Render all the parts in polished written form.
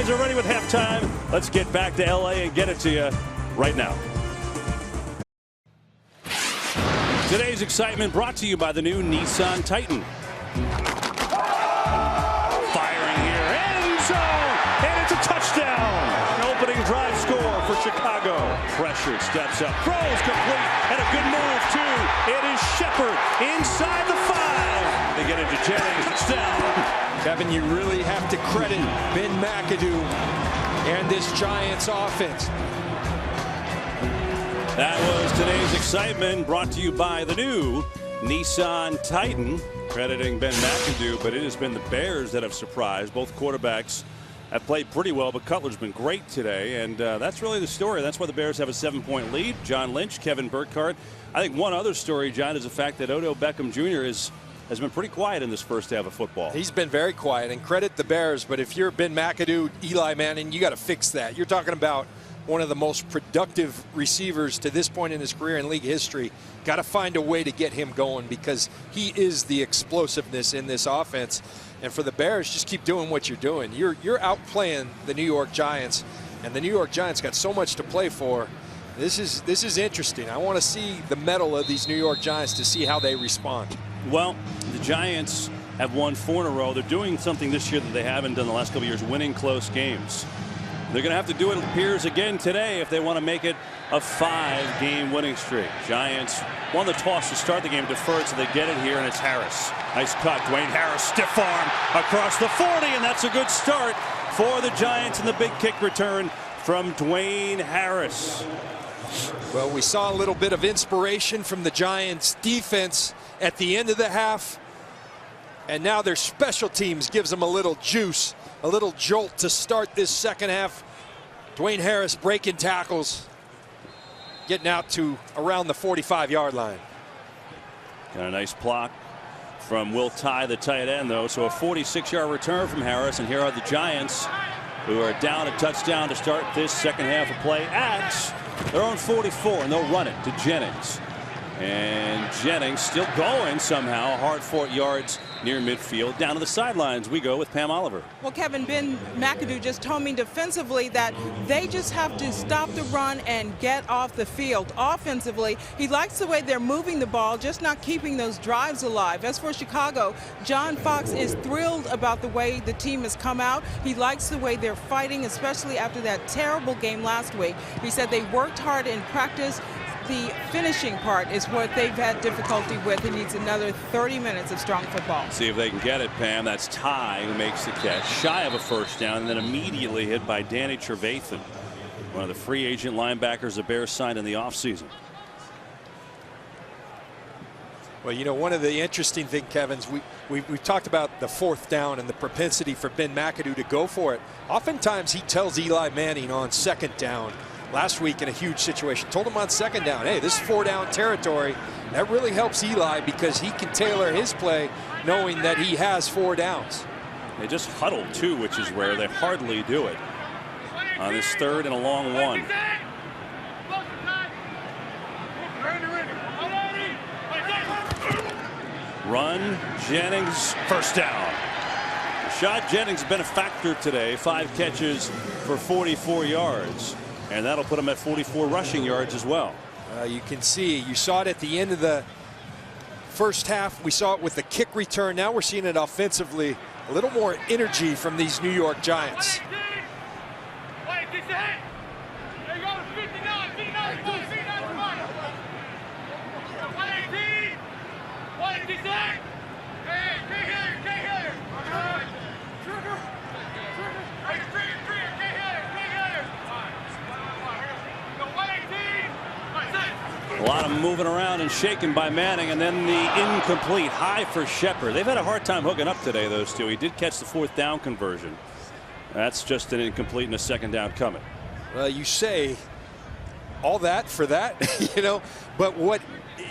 Bears are ready with halftime. Let's get back to LA and get it to you right now. Today's excitement brought to you by the new Nissan Titan. Firing here, end zone, and it's a touchdown. An opening drive score for Chicago. Pressure steps up, throws complete, and a good move too. It is Shepard inside the 5. They get into Jennings, touchdown. Kevin, you really have to credit Ben McAdoo and this Giants offense. That was today's excitement brought to you by the new Nissan Titan. Crediting Ben McAdoo, but it has been the Bears that have surprised. Both quarterbacks have played pretty well, but Cutler's been great today, and that's really the story. That's why the Bears have a 7-point lead. John Lynch, Kevin Burkhardt. I think one other story, John, is the fact that Odell Beckham Jr. has been pretty quiet in this first half of football. He's been very quiet, and credit the Bears, but if you're Ben McAdoo, Eli Manning, you got to fix that. You're talking about one of the most productive receivers to this point in his career in league history. Got to find a way to get him going because he is the explosiveness in this offense. And for the Bears, just keep doing what you're doing. You're outplaying the New York Giants, and the New York Giants got so much to play for. This is interesting. I want to see the mettle of these New York Giants to see how they respond. Well, the Giants have won 4 in a row. They're doing something this year that they haven't done the last couple of years, winning close games. They're going to have to do it, it appears, again today if they want to make it a 5-game winning streak. Giants won the toss to start the game, deferred, so they get it here, and it's Harris. Nice cut. Dwayne Harris, stiff arm across the 40, and that's a good start for the Giants, and the big kick return from Dwayne Harris. Well, we saw a little bit of inspiration from the Giants defense at the end of the half, and now their special teams gives them a little juice, a little jolt to start this second half. Dwayne Harris breaking tackles, getting out to around the 45-yard line. Got a nice block from Will Tye, the tight end, though. So a 46-yard return from Harris, and here are the Giants, who are down a touchdown to start this second half of play at their own 44, and they'll run it to Jennings. And Jennings still going somehow, hard-fought yards near midfield. Down to the sidelines we go with Pam Oliver. Well, Kevin, Ben McAdoo just told me defensively that they just have to stop the run and get off the field. Offensively, he likes the way they're moving the ball, just not keeping those drives alive. As for Chicago, John Fox is thrilled about the way the team has come out. He likes the way they're fighting, especially after that terrible game last week. He said they worked hard in practice. The finishing part is what they've had difficulty with. He needs another 30 minutes of strong football. See if they can get it, Pam. That's Tye who makes the catch, shy of a first down, and then immediately hit by Danny Trevathan, one of the free agent linebackers the Bears signed in the offseason. Well, you know, one of the interesting things, Kevin, we've talked about the 4th down and the propensity for Ben McAdoo to go for it. Oftentimes he tells Eli Manning on 2nd down. Last week in a huge situation, told him on 2nd down, hey, this is 4-down territory. That really helps Eli because he can tailor his play knowing that he has 4 downs. They just huddle too, which is rare. They hardly do it on this 3rd and a long one. Run, Jennings, first down. Rashad Jennings has been a factor today. 5 catches for 44 yards. And that'll put him at 44 rushing yards as well. You can see, you saw it at the end of the first half. We saw it with the kick return. Now we're seeing it offensively. A little more energy from these New York Giants. A lot of moving around and shaking by Manning, and then the incomplete high for Shepard. They've had a hard time hooking up today, those two. He did catch the 4th down conversion. That's just an incomplete and a 2nd down coming. Well, you say all that for that, you know, but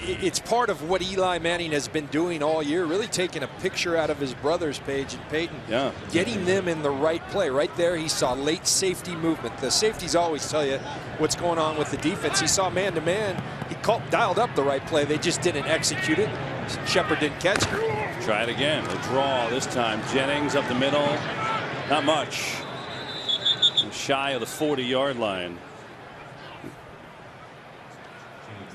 it's part of what Eli Manning has been doing all year, really taking a picture out of his brothers, Paige and Peyton, getting them in the right play. Right there, he saw late safety movement. The safeties always tell you what's going on with the defense. He saw man-to-man. He dialed up the right play. They just didn't execute it. Shepard didn't catch it. Try it again. A draw this time. Jennings up the middle. Not much. shy of the 40-yard line.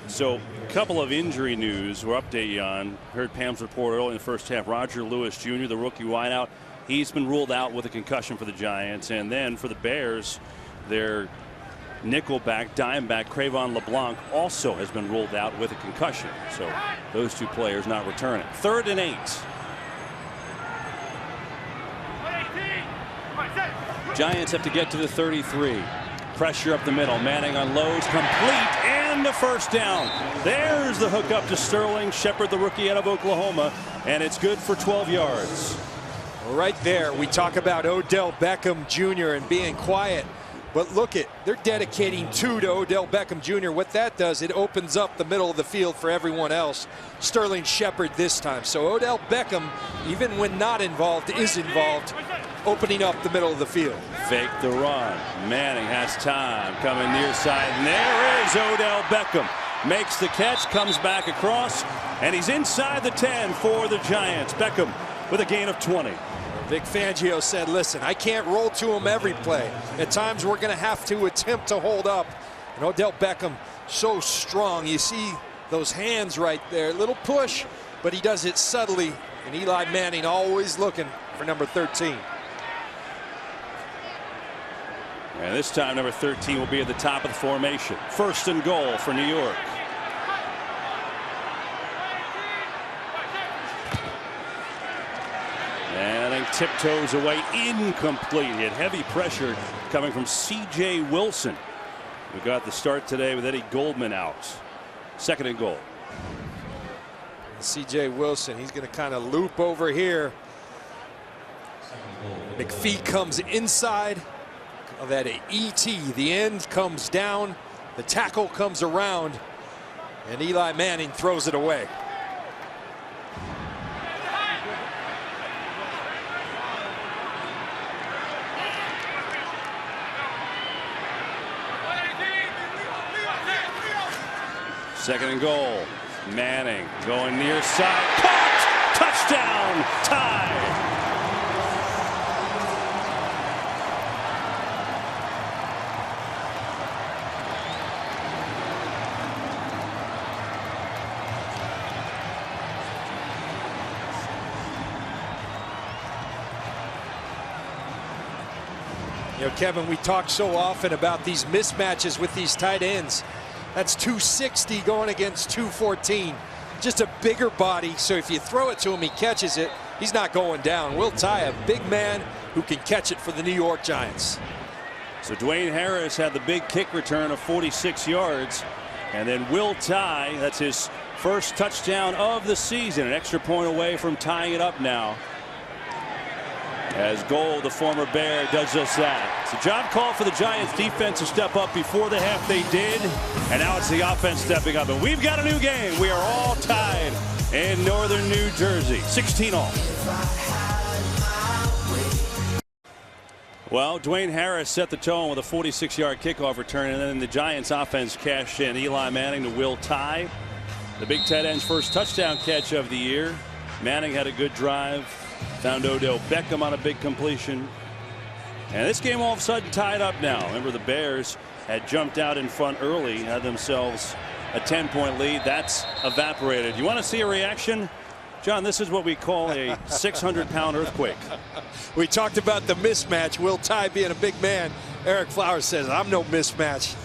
So a couple of injury news we'll update you on. Heard Pam's report early in the first half. Roger Lewis Jr., the rookie wideout, he's been ruled out with a concussion for the Giants. And then for the Bears, their nickelback, dimeback, Cravon LeBlanc also has been ruled out with a concussion. So those two players not returning. 3rd and 8. Giants have to get to the 33. Pressure up the middle. Manning unloads, complete, and a first down. There's the hook up to Sterling Shepard, the rookie out of Oklahoma, and it's good for 12 yards. Right there, we talk about Odell Beckham Jr. and being quiet. But look at, they're dedicating 2 to Odell Beckham Jr. What that does, it opens up the middle of the field for everyone else. Sterling Shepard this time. So Odell Beckham, even when not involved, is involved, opening up the middle of the field. Fake the run. Manning has time, coming near side, and there is Odell Beckham. Makes the catch, comes back across, and he's inside the 10 for the Giants. Beckham with a gain of 20. Vic Fangio said, listen, I can't roll to him every play. At times we're going to have to attempt to hold up. And Odell Beckham so strong. You see those hands right there. Little push, but he does it subtly. And Eli Manning always looking for number 13. And this time number 13 will be at the top of the formation. 1st and goal for New York. Manning tiptoes away, incomplete. He had heavy pressure coming from C.J. Wilson. We got the start today with Eddie Goldman out. 2nd and goal. C.J. Wilson, he's going to kind of loop over here. McPhee comes inside of that E.T. The end comes down. The tackle comes around. And Eli Manning throws it away. Second and goal. Manning going near side. Caught! Touchdown! Tied! You know, Kevin, we talk so often about these mismatches with these tight ends. That's 260 going against 214. Just a bigger body, so if you throw it to him, he catches it. He's not going down. Will Tye, a big man who can catch it for the New York Giants. So Dwayne Harris had the big kick return of 46 yards. And then Will Tye, that's his first touchdown of the season. An extra point away from tying it up now. As Gold, the former Bear, does just that. It's a job call for the Giants defense to step up. Before the half they did, and now it's the offense stepping up. And we've got a new game. We are all tied in northern New Jersey. 16 all. Well, Dwayne Harris set the tone with a 46-yard kickoff return, and then the Giants offense cashed in. Eli Manning to Will Tye. The big tight end's first touchdown catch of the year. Manning had a good drive. Found Odell Beckham on a big completion. And this game all of a sudden tied up now. Remember, the Bears had jumped out in front early, had themselves a 10-point lead. That's evaporated. You want to see a reaction? John, this is what we call a 600-pound earthquake. We talked about the mismatch. Will Tye being a big man. Eric Flowers says, I'm no mismatch.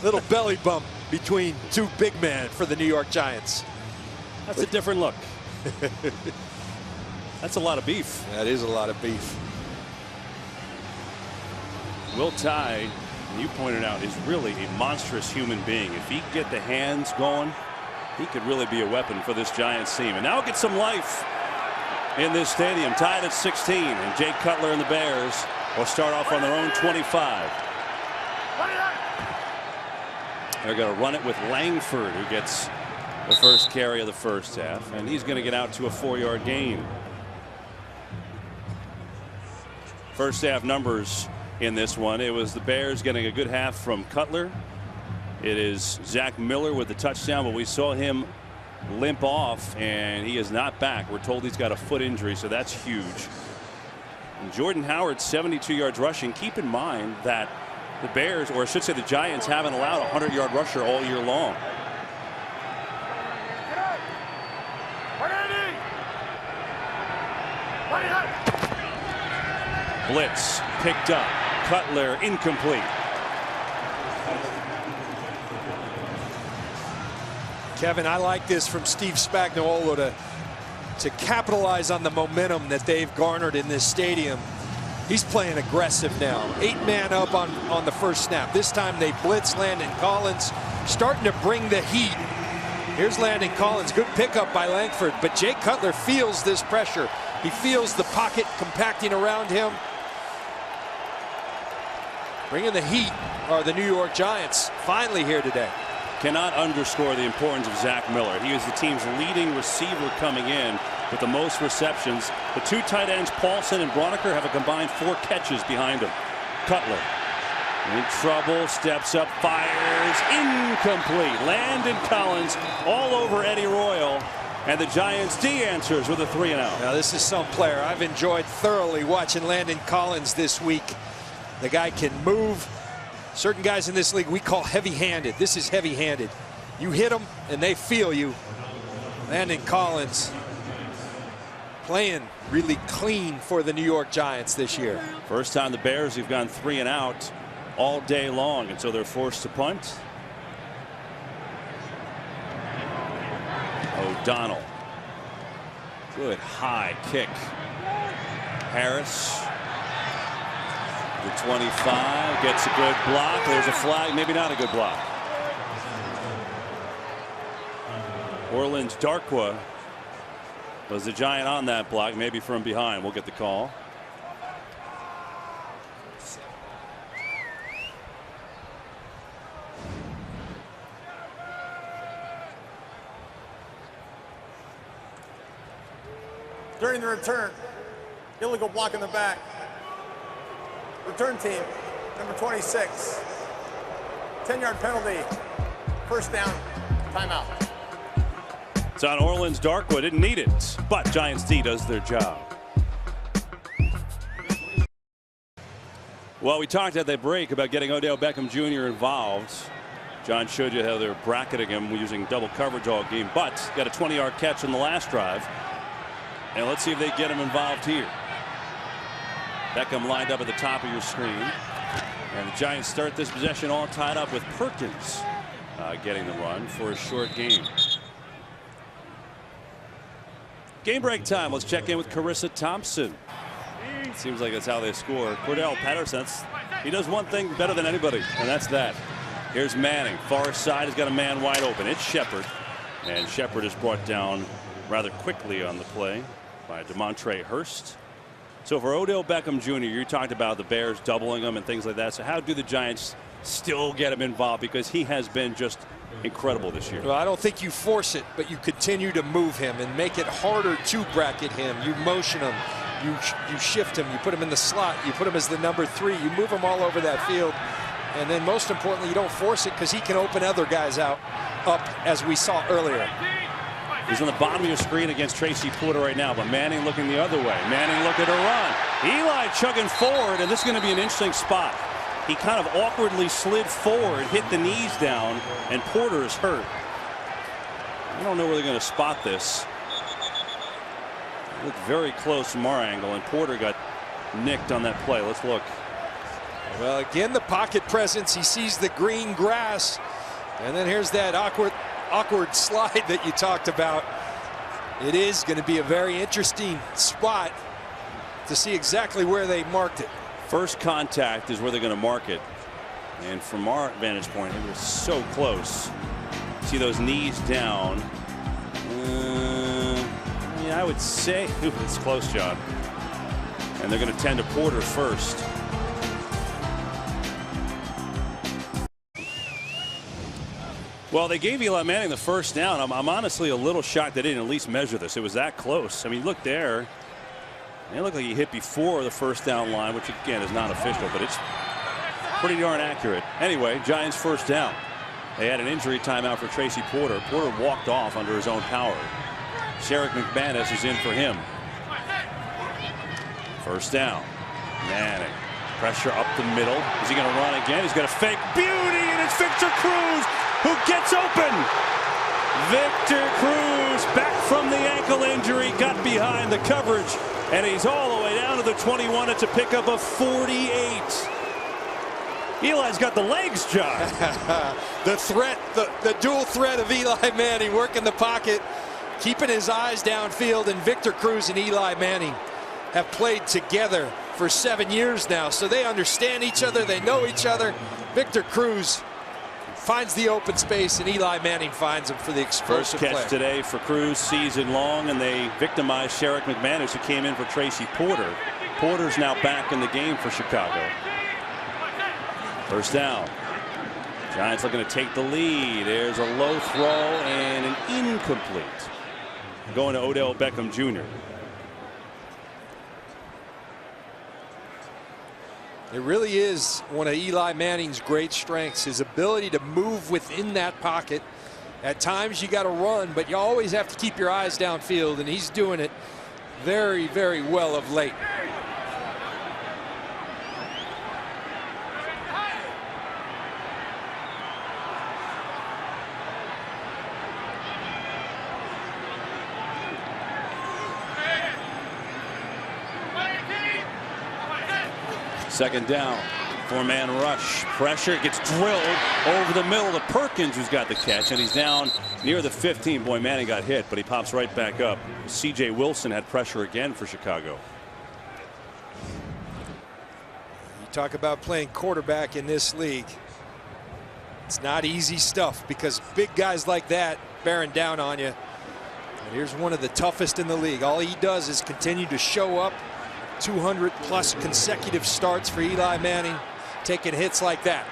Little belly bump between two big men for the New York Giants. That's a different look. That's a lot of beef. That is a lot of beef. Will Tye, you pointed out, is really a monstrous human being. If he can get the hands going, he could really be a weapon for this Giants team. And now get some life in this stadium. Tied at 16. And Jay Cutler and the Bears will start off on their own 25. They're going to run it with Langford, who gets the first carry of the first half. And he's going to get out to a 4-yard gain. First half numbers in this one. It was the Bears getting a good half from Cutler. It is Zach Miller with the touchdown, but we saw him limp off, and he is not back. We're told he's got a foot injury, so that's huge. And Jordan Howard, 72 yards rushing. Keep in mind that The Bears, or I should say the Giants, haven't allowed a 100-yard rusher all year long. Blitz picked up. Cutler incomplete. Kevin, I like this from Steve Spagnuolo to capitalize on the momentum that they've garnered in this stadium. He's playing aggressive now. 8-man up on the first snap. This time they blitz Landon Collins, starting to bring the heat. Here's Landon Collins. Good pickup by Langford, but Jay Cutler feels this pressure. He feels the pocket compacting around him. Bringing the heat are the New York Giants, finally here today. Cannot underscore the importance of Zach Miller. He is the team's leading receiver coming in with the most receptions. The two tight ends, Paulson and Broniker, have a combined 4 catches behind him. Cutler in trouble, steps up, fires, incomplete. Landon Collins all over Eddie Royal, and the Giants D answers with a 3-and-out. Now this is some player I've enjoyed thoroughly watching Landon Collins this week. The guy can move. Certain guys in this league we call heavy-handed. This is heavy-handed. You hit them and they feel you. Landon Collins playing really clean for the New York Giants this year. First time the Bears have gone 3-and-out all day long, and so they're forced to punt. O'Donnell. Good high kick. Harris. The 25 gets a good block. There's a flag, maybe not a good block. Orleans Darkwa was the Giant on that block, maybe from behind. We'll get the call. During the return, illegal block in the back. Return team, number 26. 10-yard penalty. First down, timeout. It's on Orleans Darkwa. Didn't need it, but Giants D does their job. Well, we talked at that break about getting Odell Beckham Jr. involved. John showed you how they're bracketing him using double coverage all game, but got a 20-yard catch in the last drive. And let's see if they get him involved here. Beckham lined up at the top of your screen. And the Giants start this possession all tied up with Perkins getting the run for a short game. Game break time. Let's check in with Carissa Thompson. Seems like that's how they score. Cordell Patterson, he does one thing better than anybody, and that's that. Here's Manning. Far side has got a man wide open. It's Shepard. And Shepard is brought down rather quickly on the play by DeMontre Hurst. So for Odell Beckham Jr., you talked about the Bears doubling him and things like that. So how do the Giants still get him involved? Because he has been just incredible this year. Well, I don't think you force it, but you continue to move him and make it harder to bracket him. You motion him. You shift him. You put him in the slot. You put him as the number 3. You move him all over that field. And then most importantly, you don't force it because he can open other guys up as we saw earlier. He's on the bottom of your screen against Tracy Porter right now, but Manning looking the other way. Manning looking to run. Eli chugging forward, and this is going to be an interesting spot. He kind of awkwardly slid forward, hit the knees down, and Porter is hurt. I don't know where they're going to spot this. Looked very close from our angle, and Porter got nicked on that play. Let's look. Well, again, the pocket presence. He sees the green grass, and then here's that awkward slide that you talked about. It is going to be a very interesting spot to see exactly where they marked it. First contact is where they're going to mark it, and from our vantage point, it was so close. See those knees down. Yeah, I would say it's close, John. And they're going to tend to Porter first. Well, they gave Eli Manning the first down. I'm honestly a little shocked they didn't at least measure this. It was that close. I mean, look there. It looked like he hit before the first down line, which again is not official, but it's pretty darn accurate. Anyway, Giants first down. They had an injury timeout for Tracy Porter. Porter walked off under his own power. Sherrick McManus is in for him. First down. Manning Pressure up the middle. Is he going to run again? He's going to fake beauty, and it's Victor Cruz who gets open. Victor Cruz, back from the ankle injury, got behind the coverage, and he's all the way down to the 21. It's a pickup of 48. Eli's got the legs, John. The threat, the dual threat of Eli Manning working the pocket, keeping his eyes downfield, and Victor Cruz and Eli Manning have played together for 7 years now, so they understand each other, they know each other. Victor Cruz finds the open space, and Eli Manning finds him for the explosive First catch play. today for Cruz, season long, and they victimized Sherrick McManus, who came in for Tracy Porter. Porter's now back in the game for Chicago. First down. Giants looking to take the lead. There's a low throw and an incomplete. Going to Odell Beckham Jr. It really is one of Eli Manning's great strengths, his ability to move within that pocket. At times you got to run, but you always have to keep your eyes downfield, and he's doing it very, very well of late. Second down, four-man rush. Pressure gets drilled over the middle to Perkins, who's got the catch, and he's down near the 15. Boy, Manning got hit, but he pops right back up. C.J. Wilson had pressure again for Chicago. You talk about playing quarterback in this league. It's not easy stuff because big guys like that bearing down on you. And here's one of the toughest in the league. All he does is continue to show up. 200+ consecutive starts for Eli Manning, taking hits like that.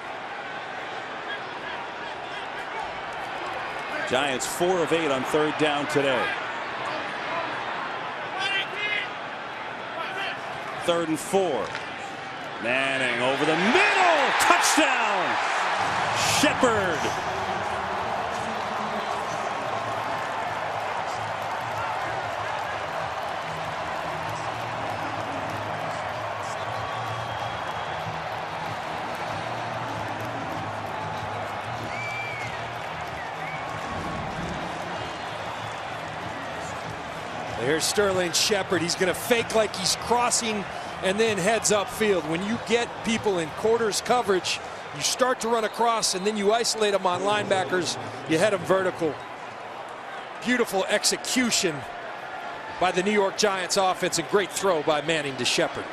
Giants 4 of 8 on third down today. 3rd and 4. Manning over the middle. Touchdown. Shepard. Here's Sterling Shepard. He's going to fake like he's crossing and then heads upfield. When you get people in quarters coverage, you start to run across and then you isolate them on linebackers. You head them vertical. Beautiful execution by the New York Giants offense, and great throw by Manning to Shepard.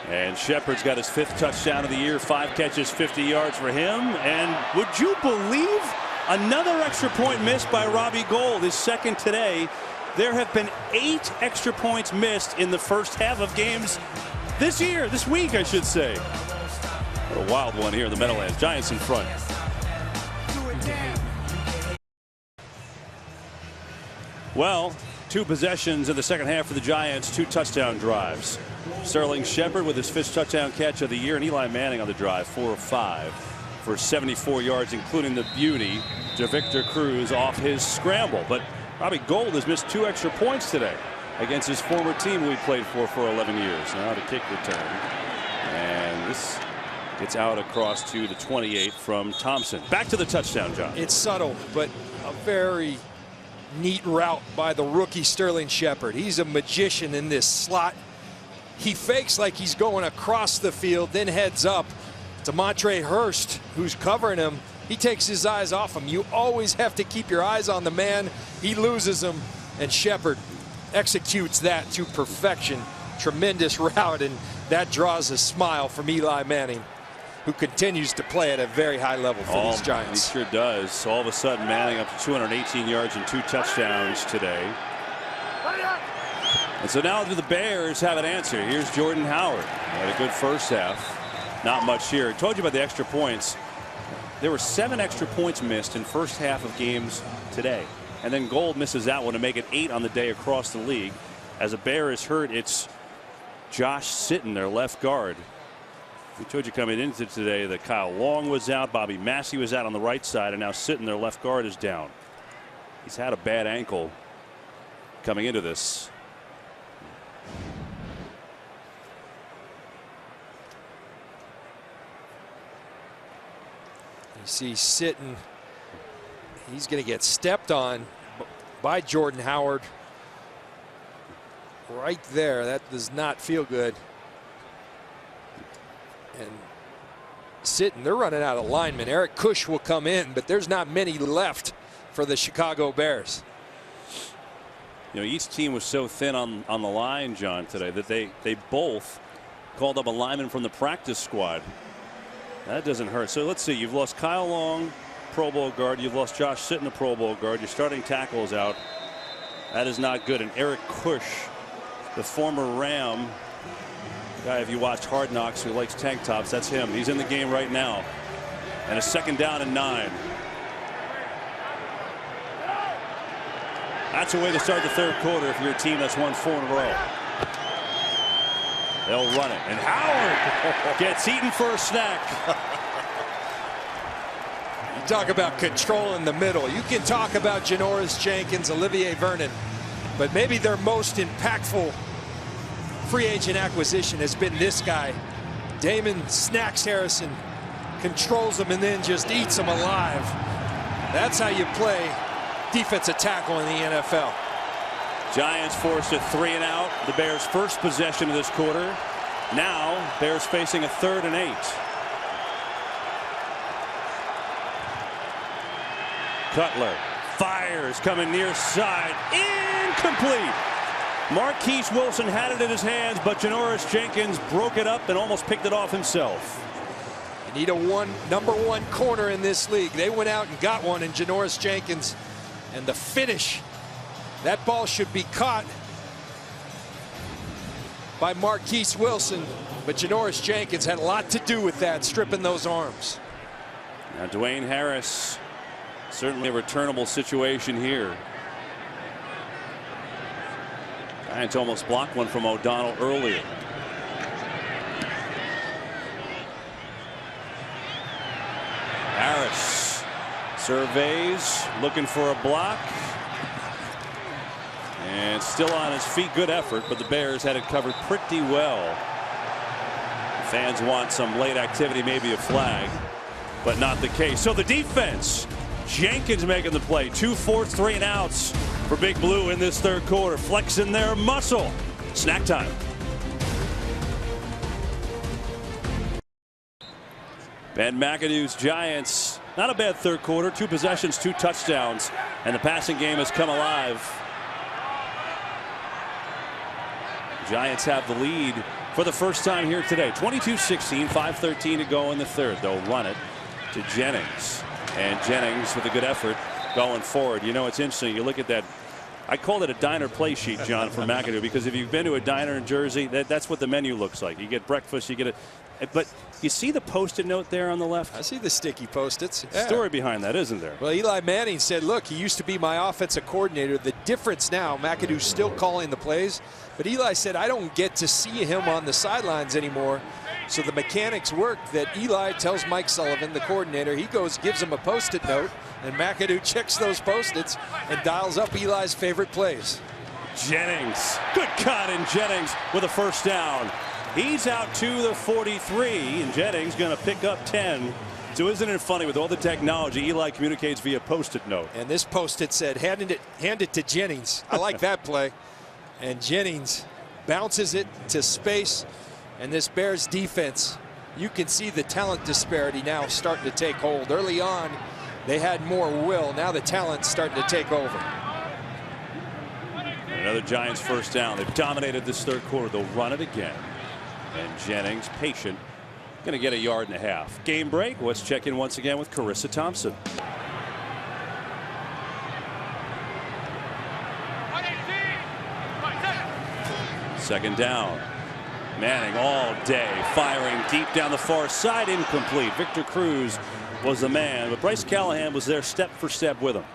And Shepard's got his 5th touchdown of the year. 5 catches, 50 yards for him. And would you believe another extra point missed by Robbie Gould, his 2nd today? There have been 8 extra points missed in the first half of games this year, this week, I should say. What a wild one here in the Meadowlands. Giants in front. Well, 2 possessions in the second half for the Giants, 2 touchdown drives. Sterling Shepard with his 5th touchdown catch of the year, and Eli Manning on the drive, 4 of 5 for 74 yards, including the beauty to Victor Cruz off his scramble. But Robbie Gould has missed 2 extra points today against his former team who he played for 11 years. Now the kick return. And this gets out across to the 28 from Thompson. Back to the touchdown, John. It's subtle, but a very neat route by the rookie Sterling Shepard. He's a magician in this slot. He fakes like he's going across the field, then heads up to Montre Hurst, who's covering him. He takes his eyes off him. You always have to keep your eyes on the man. He loses them, and Shepard executes that to perfection. Tremendous route, and that draws a smile from Eli Manning, who continues to play at a very high level for these Giants. He sure does. So all of a sudden, Manning up to 218 yards and 2 touchdowns today. And so now do the Bears have an answer? Here's Jordan Howard. He had a good first half. Not much here. I told you about the extra points. There were 7 extra points missed in first half of games today. And then Gould misses that one to make it 8 on the day across the league. As a Bear is hurt, it's Josh Sitton, their left guard. We told you coming into today that Kyle Long was out, Bobby Massey was out on the right side, and now Sitton, their left guard, is down. He's had a bad ankle coming into this. You see Sitton. He's going to get stepped on by Jordan Howard. Right there. That does not feel good. And Sitton, they're running out of linemen. Eric Kush will come in, but there's not many left for the Chicago Bears. You know, each team was so thin on the line, John, today that they both called up a lineman from the practice squad. That doesn't hurt. So let's see. You've lost Kyle Long, Pro Bowl guard. You've lost Josh Sitton, a Pro Bowl guard. Your starting tackle is out. That is not good. And Eric Kush, the former Ram guy, if you watched Hard Knocks, who likes tank tops, that's him. He's in the game right now. And a 2nd down and 9. That's a way to start the 3rd quarter if you're a team that's won 4 in a row. They'll run it. And Howard gets eaten for a snack. You talk about control in the middle. You can talk about Janoris Jenkins, Olivier Vernon, but maybe their most impactful free agent acquisition has been this guy. Damon Snacks Harrison controls them and then just eats them alive. That's how you play defensive tackle in the NFL. Giants forced a 3 and out. The Bears' first possession of this quarter. Now Bears facing a 3rd and 8. Cutler fires, coming near side, incomplete. Marquise Wilson had it in his hands, but Janoris Jenkins broke it up and almost picked it off himself. You need a number 1 corner in this league. They went out and got one in Janoris Jenkins, and the finish. That ball should be caught by Marquise Wilson, but Janoris Jenkins had a lot to do with that, stripping those arms. Now Dwayne Harris, certainly a returnable situation here. Giants almost blocked one from O'Donnell earlier. Harris surveys, looking for a block. And still on his feet. Good effort, but the Bears had it covered pretty well. Fans want some late activity, maybe a flag, but not the case. So the defense, Jenkins making the play. 2 4th 3 and outs for Big Blue in this 3rd quarter, flexing their muscle. Snack time. Ben McAdoo's Giants, not a bad 3rd quarter. 2 possessions, 2 touchdowns, and the passing game has come alive. Giants have the lead for the first time here today. 22-16, 5:13 to go in the 3rd. They'll run it to Jennings, and Jennings with a good effort going forward. You know, it's interesting. You look at that. I call it a diner play sheet, John, for McAdoo, because if you've been to a diner in Jersey, that's what the menu looks like. You get breakfast, you get it. But you see the Post-it note there on the left? I see the sticky Post-its. Yeah. Story behind that, isn't there? Well, Eli Manning said, look, he used to be my offensive coordinator. The difference now, McAdoo's still calling the plays, but Eli said, I don't get to see him on the sidelines anymore. So the mechanics work that Eli tells Mike Sullivan, the coordinator, he goes, gives him a Post-it note, and McAdoo checks those Post-its and dials up Eli's favorite plays. Jennings, good cut, and Jennings with a 1st down. He's out to the 43, and Jennings going to pick up 10. So isn't it funny, with all the technology, Eli communicates via Post-it note. And this Post-it said, hand it to Jennings. I like that play. And Jennings bounces it to space. And this Bears defense, you can see the talent disparity now starting to take hold. Early on, they had more will. Now the talent's starting to take over. Another Giants 1st down. They've dominated this 3rd quarter. They'll run it again. And Jennings, patient, going to get a 1.5 yards. Game break. Let's check in once again with Carissa Thompson. Second down. Manning all day, firing deep down the far side, incomplete. Victor Cruz was the man, but Bryce Callahan was there step for step with him.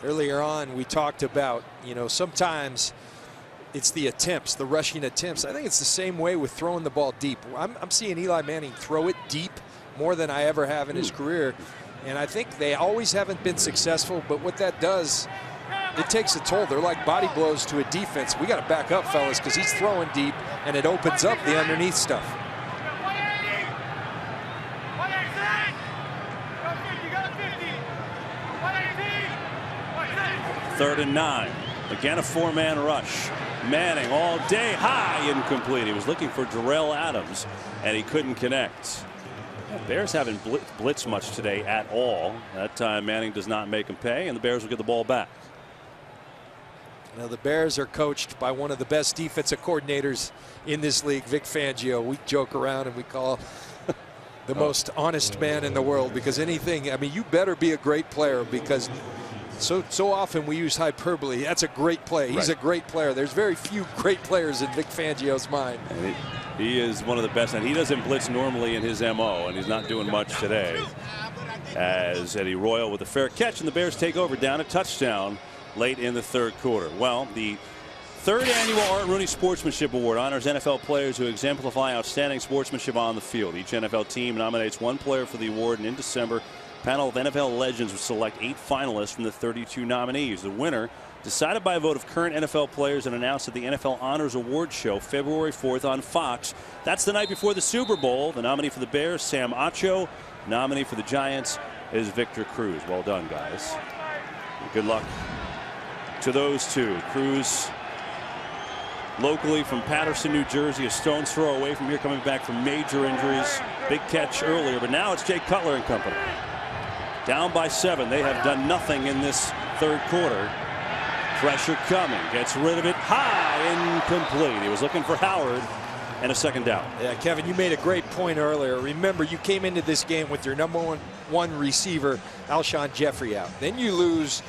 Earlier on, we talked about, you know, sometimes it's the attempts, the rushing attempts. I think it's the same way with throwing the ball deep. I'm seeing Eli Manning throw it deep more than I ever have in his career. And I think they always haven't been successful, but what that does, it takes a toll. They're like body blows to a defense. We got to back up, fellas, because he's throwing deep, and it opens up the underneath stuff. Third and 9. Again, a 4-man rush. Manning all day high, incomplete. He was looking for Darrell Adams, and he couldn't connect. Bears haven't blitzed much today at all. That time Manning does not make him pay, and the Bears will get the ball back. Now the Bears are coached by one of the best defensive coordinators in this league, Vic Fangio. We joke around and we call the most honest man in the world, because anything, I mean, you better be a great player, because so often we use hyperbole. That's a great play. He's a great player. There's very few great players in Vic Fangio's mind. He is one of the best, and he doesn't blitz normally in his MO, and he's not doing much today. As Eddie Royal with a fair catch, and the Bears take over down a touchdown late in the third quarter. Well, the third annual Art Rooney Sportsmanship Award honors NFL players who exemplify outstanding sportsmanship on the field. Each NFL team nominates one player for the award, and in December, a panel of NFL legends will select 8 finalists from the 32 nominees. The winner, decided by a vote of current NFL players and announced at the NFL Honors Award Show February 4th on Fox. That's the night before the Super Bowl. The nominee for the Bears, Sam Acho. Nominee for the Giants is Victor Cruz. Well done, guys. Good luck to those two. Cruz, locally from Patterson, New Jersey, a stone's throw away from here, coming back from major injuries. Big catch earlier, but now it's Jay Cutler and company. Down by 7. They have done nothing in this third quarter. Pressure coming. Gets rid of it. High. Incomplete. He was looking for Howard, and a second down. Yeah, Kevin, you made a great point earlier. Remember, you came into this game with your number one receiver, Alshon Jeffrey, out. Then you lose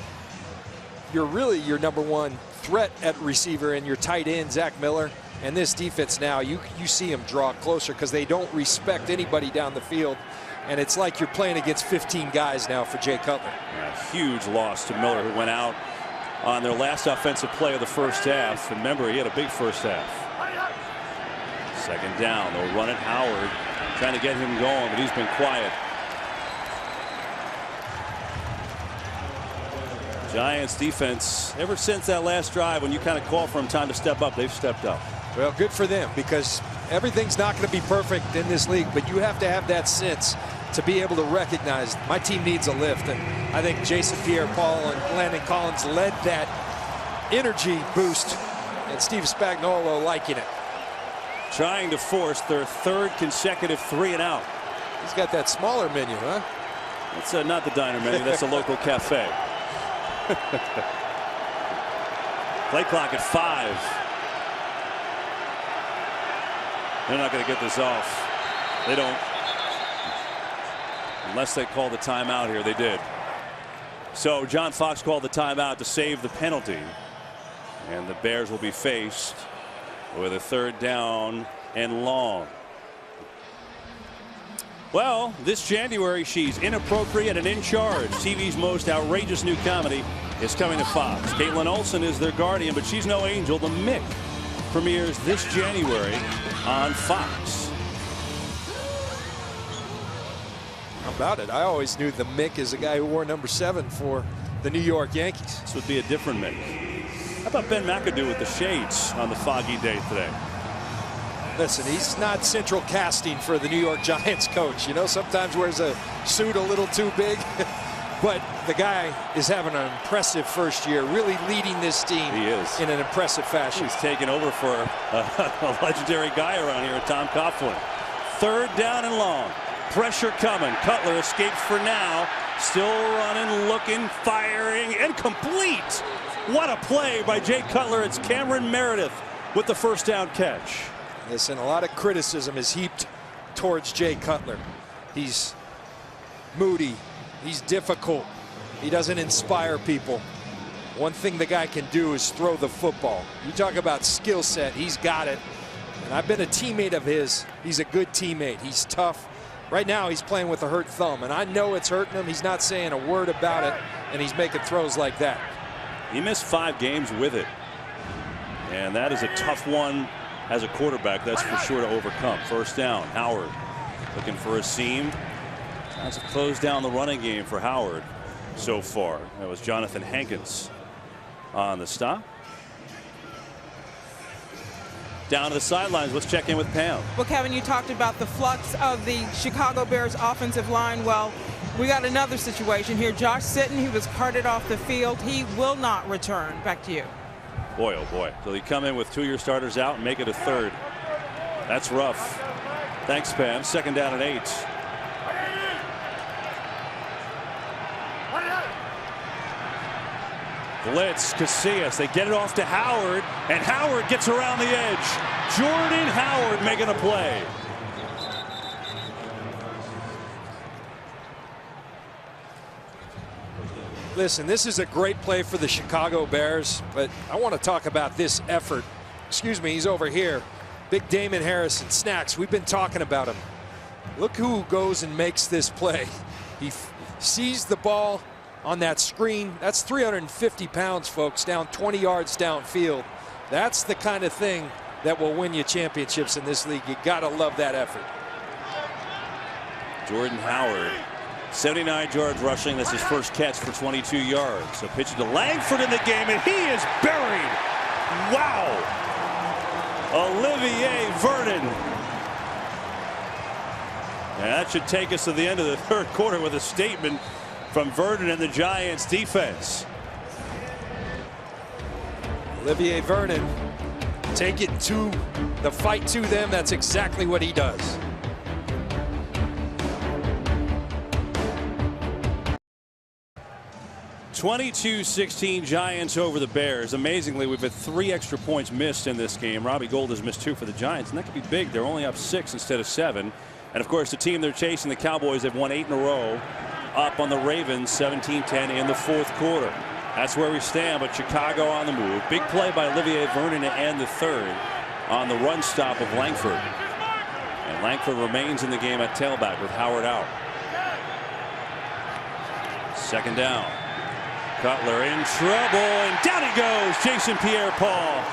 your number one threat at receiver and your tight end, Zach Miller. And this defense now, you see them draw closer because they don't respect anybody down the field. And it's like you're playing against 15 guys now for Jay Cutler. A huge loss to Miller, who went out on their last offensive play of the first half. Remember, he had a big first half. Second down. They'll run it. Howard trying to get him going, but he's been quiet. Giants defense, ever since that last drive when you kind of call for them time to step up, they've stepped up. Well, good for them, because everything's not going to be perfect in this league, but you have to have that sense to be able to recognize my team needs a lift. And I think Jason Pierre-Paul and Landon Collins led that energy boost, and Steve Spagnuolo liking it. Trying to force their third consecutive 3-and-out. He's got that smaller menu, huh? That's not the diner menu. That's a local cafe. Play clock at 5. They're not going to get this off. They don't. Unless they call the timeout here. They did. So John Fox called the timeout to save the penalty. And the Bears will be faced with a 3rd down and long. Well, this January, she's inappropriate and in charge. TV's most outrageous new comedy is coming to Fox. Caitlin Olsen is their guardian, but she's no angel. The Mick premieres this January on Fox. How about it? I always knew the Mick is the guy who wore number 7 for the New York Yankees. This would be a different Mick. How about Ben McAdoo with the shades on the foggy day today? Listen, he's not central casting for the New York Giants coach. You know, sometimes wears a suit a little too big. But the guy is having an impressive first year, really leading this team in an impressive fashion. He's taken over for a legendary guy around here, Tom Coughlin. 3rd down and long. Pressure coming. Cutler escapes for now. Still running, looking, firing, and complete. What a play by Jay Cutler. It's Cameron Meredith with the 1st down catch. Listen, a lot of criticism is heaped towards Jay Cutler. He's moody. He's difficult. He doesn't inspire people. One thing the guy can do is throw the football. You talk about skill set. He's got it. And I've been a teammate of his. He's a good teammate. He's tough. Right now he's playing with a hurt thumb, and I know it's hurting him. He's not saying a word about it, and he's making throws like that. He missed 5 games with it. And that is a tough one as a quarterback, that's for sure, to overcome. 1st down. Howard looking for a seam. Tries to close down the running game for Howard so far. That was Jonathan Hankins on the stop. down to the sidelines. Let's check in with Pam. Well, Kevin, you talked about the flux of the Chicago Bears offensive line. Well, we got another situation here. Josh Sitton, he was carted off the field. He will not return. Back to you. Boy, oh boy. So they come in with 2 of your starters out and make it a third. That's rough. Thanks, Pam. 2nd down and 8. Blitz, Casillas. They get it off to Howard, and Howard gets around the edge. Jordan Howard making a play. Listen, this is a great play for the Chicago Bears, but I want to talk about this effort. Excuse me, he's over here. Big Damon Harrison, Snacks. We've been talking about him. Look who goes and makes this play. He sees the ball on that screen. That's 350 pounds, folks, down 20 yards downfield. That's the kind of thing that will win you championships in this league. You got to love that effort. Jordan Howard, 79 yards rushing. That's his first catch for 22 yards. So pitch it to Langford in the game, and he is buried. Wow. Olivier Vernon. And that should take us to the end of the 3rd quarter with a statement from Vernon and the Giants defense. Olivier Vernon, take it to the fight to them. That's exactly what he does. (22-16) Giants over the Bears. Amazingly, we've had 3 extra points missed in this game. Robbie Gould has missed 2 for the Giants, and that could be big. They're only up 6 instead of 7. And of course, the team they're chasing, the Cowboys, have won 8 in a row, up on the Ravens 17-10 in the 4th quarter. That's where we stand, but Chicago on the move. Big play by Olivier Vernon to end the 3rd on the run stop of Langford. And Langford remains in the game at tailback with Howard out. 2nd down. Cutler in trouble, and down he goes, Jason Pierre-Paul.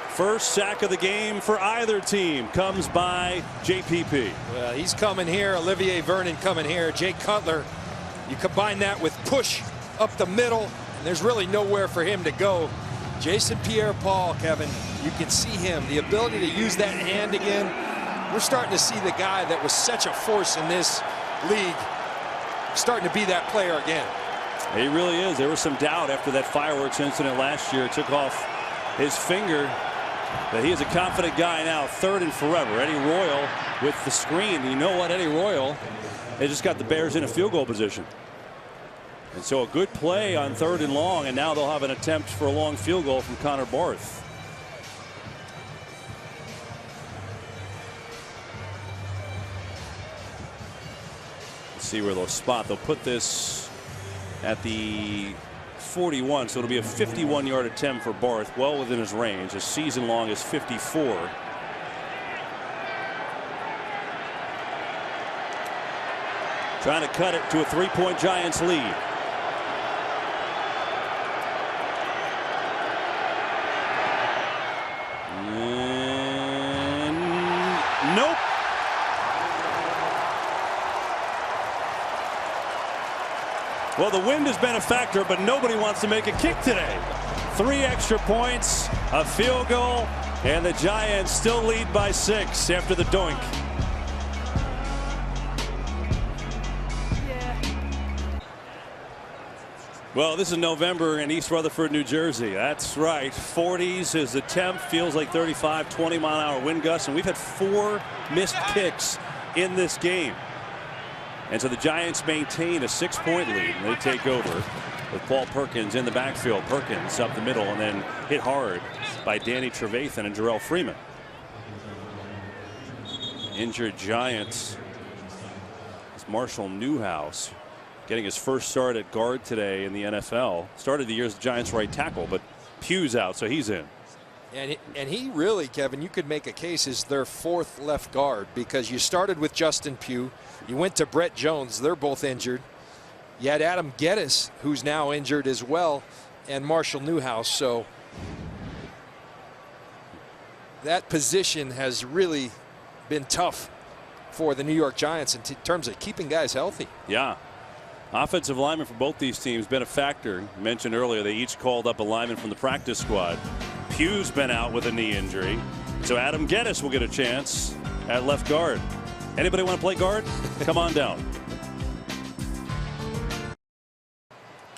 First sack of the game for either team comes by JPP. Well, he's coming here. Olivier Vernon coming here. Jay Cutler. You combine that with push up the middle, and there's really nowhere for him to go. Jason Pierre-Paul, Kevin, you can see him. The ability to use that hand again. We're starting to see the guy that was such a force in this league starting to be that player again. He really is. There was some doubt after that fireworks incident last year. It took off his finger. But he is a confident guy now. 3rd and forever. Eddie Royal with the screen. You know what? Eddie Royal, they just got the Bears in a field goal position. And so a good play on 3rd and long, and now they'll have an attempt for a long field goal from Connor Barth. Let's see where they'll spot. They'll put this at the 41, so it'll be a 51-yard attempt for Barth, well within his range. His season long is 54. Trying to cut it to a 3-point Giants lead. And nope. Well, the wind has been a factor, but nobody wants to make a kick today. 3 extra points, a field goal, and the Giants still lead by 6 after the doink. Well, this is November in East Rutherford, New Jersey. That's right. 40s is the temp. Feels like 35, 20-mile-an-hour wind gusts, and we've had 4 missed kicks in this game. And so the Giants maintain a 6-point lead, and they take over with Paul Perkins in the backfield. Perkins up the middle and then hit hard by Danny Trevathan and Jarrell Freeman. Injured Giants. It's Marshall Newhouse getting his first start at guard today in the NFL. Started the year as the Giants' right tackle, but Pugh's out, so he's in. And he really, Kevin, you could make a case is their 4th left guard, because you started with Justin Pugh. You went to Brett Jones. They're both injured. You had Adam Geddes, who's now injured as well, and Marshall Newhouse. So that position has really been tough for the New York Giants in terms of keeping guys healthy. Yeah. Offensive lineman for both these teams been a factor. Mentioned earlier, they each called up a lineman from the practice squad. Pugh's been out with a knee injury, so Adam Geddes will get a chance at left guard. Anybody want to play guard? Come on down.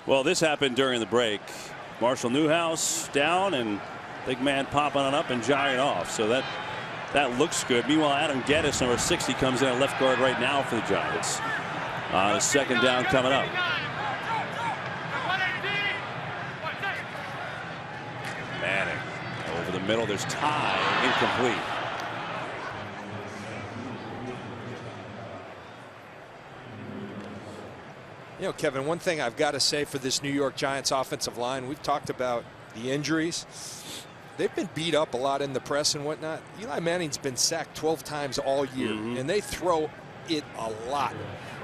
Well, this happened during the break. Marshall Newhouse down, and big man popping on up and gyring off. So that looks good. Meanwhile, Adam Geddes, number 60, comes in at left guard right now for the Giants. A second down coming up. Manning over the middle. There's Ty, incomplete. You know, Kevin, one thing I've got to say for this New York Giants offensive line, we've talked about the injuries. They've been beat up a lot in the press and whatnot. Eli Manning's been sacked 12 times all year, and they throw it a lot.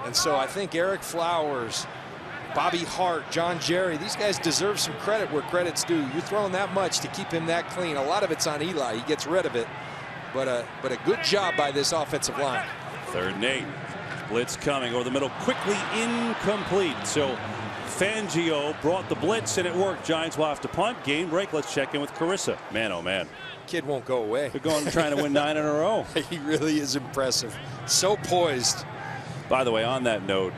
And so I think Eric Flowers, Bobby Hart, John Jerry, these guys deserve some credit where credit's due. You're throwing that much to keep him that clean. A lot of it's on Eli. He gets rid of it. But a good job by this offensive line. 3rd and 8. Blitz coming over the middle, quickly incomplete. So Fangio brought the blitz and it worked. Giants will have to punt. Game break. Let's check in with Carissa. Man, oh man. Kid won't go away. They're going trying to win 9 in a row. He really is impressive. So poised. By the way, on that note,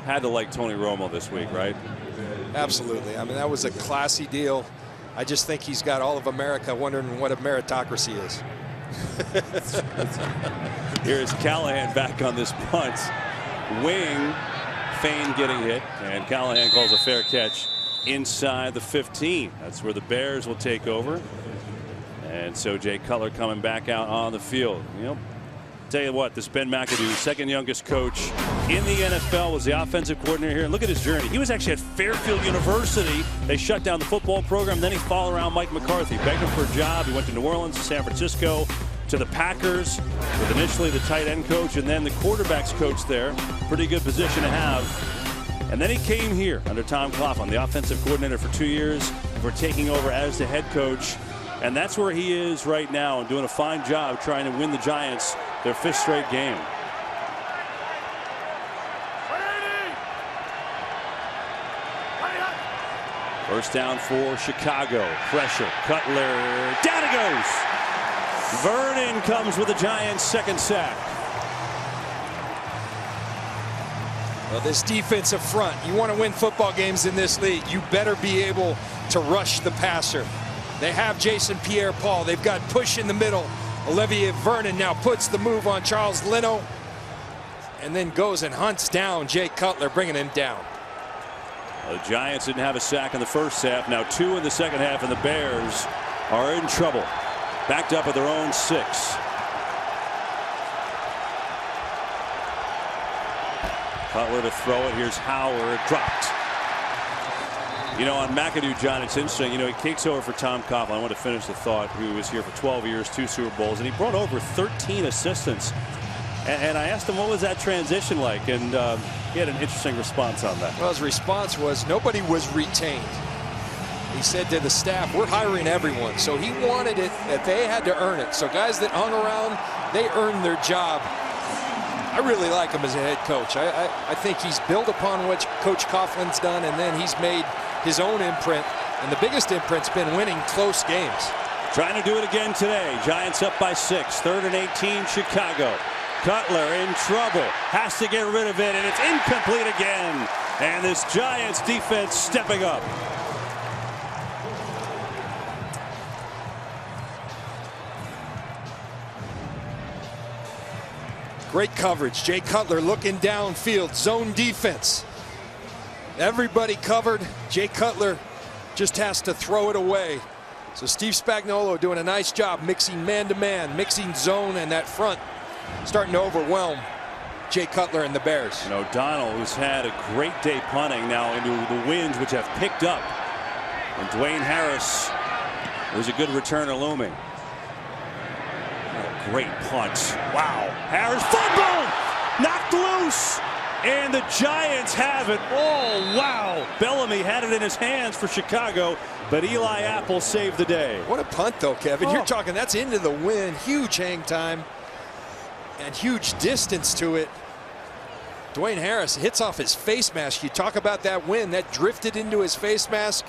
had to like Tony Romo this week, right? Absolutely. I mean, that was a classy deal. I just think he's got all of America wondering what a meritocracy is. Here's Callahan back on this punt. Wing, Fain getting hit, and Callahan calls a fair catch inside the 15. That's where the Bears will take over. And so Jay Cutler coming back out on the field. You know, tell you what, this Ben McAdoo, second youngest coach in the NFL, was the offensive coordinator here. And look at his journey. He was actually at Fairfield University. They shut down the football program. Then he followed around Mike McCarthy, begged him for a job. He went to New Orleans, to San Francisco, to the Packers, with initially the tight end coach and then the quarterbacks coach there. Pretty good position to have. And then he came here under Tom Coughlin, the offensive coordinator for 2 years, for taking over as the head coach. And that's where he is right now, and doing a fine job trying to win the Giants their 5th straight game. First down for Chicago. Pressure. Cutler. Down it goes. Vernon comes with the Giants' 2nd sack. Well, this defensive front, you want to win football games in this league, you better be able to rush the passer. They have Jason Pierre-Paul. They've got push in the middle. Olivier Vernon now puts the move on Charles Leno and then goes and hunts down Jay Cutler, bringing him down. The Giants didn't have a sack in the first half. Now 2 in the second half, and the Bears are in trouble. Backed up at their own 6. Cutler to throw it. Here's Howard. Dropped. You know, on McAdoo, John, it's interesting. You know, he takes over for Tom Coughlin. I want to finish the thought. He was here for 12 years, 2 Super Bowls, and he brought over 13 assistants. And I asked him, what was that transition like? And he had an interesting response on that. Well, his response was nobody was retained. He said to the staff, we're hiring everyone. So he wanted it that they had to earn it. So guys that hung around, they earned their job. I really like him as a head coach. I think he's built upon what Coach Coughlin's done, and then he's made his own imprint. And the biggest imprint's been winning close games. Trying to do it again today. Giants up by 6. 3rd and 18, Chicago. Cutler in trouble. Has to get rid of it, and it's incomplete again. And this Giants defense stepping up. Great coverage. Jay Cutler looking downfield. Zone defense. Everybody covered. Jay Cutler just has to throw it away. So Steve Spagnuolo doing a nice job mixing man-to-man, mixing zone, and that front starting to overwhelm Jay Cutler and the Bears. And O'Donnell, who's had a great day punting, now into the winds, which have picked up. And Dwayne Harris, there's a good returner looming. Oh, great punt. Wow. Harris, fumble! Knocked loose! And the Giants have it. Oh, wow. Bellamy had it in his hands for Chicago, but Eli Apple saved the day. What a punt, though, Kevin. Oh. You're talking, that's into the wind. Huge hang time and huge distance to it. Dwayne Harris hits off his face mask. You talk about that wind that drifted into his face mask,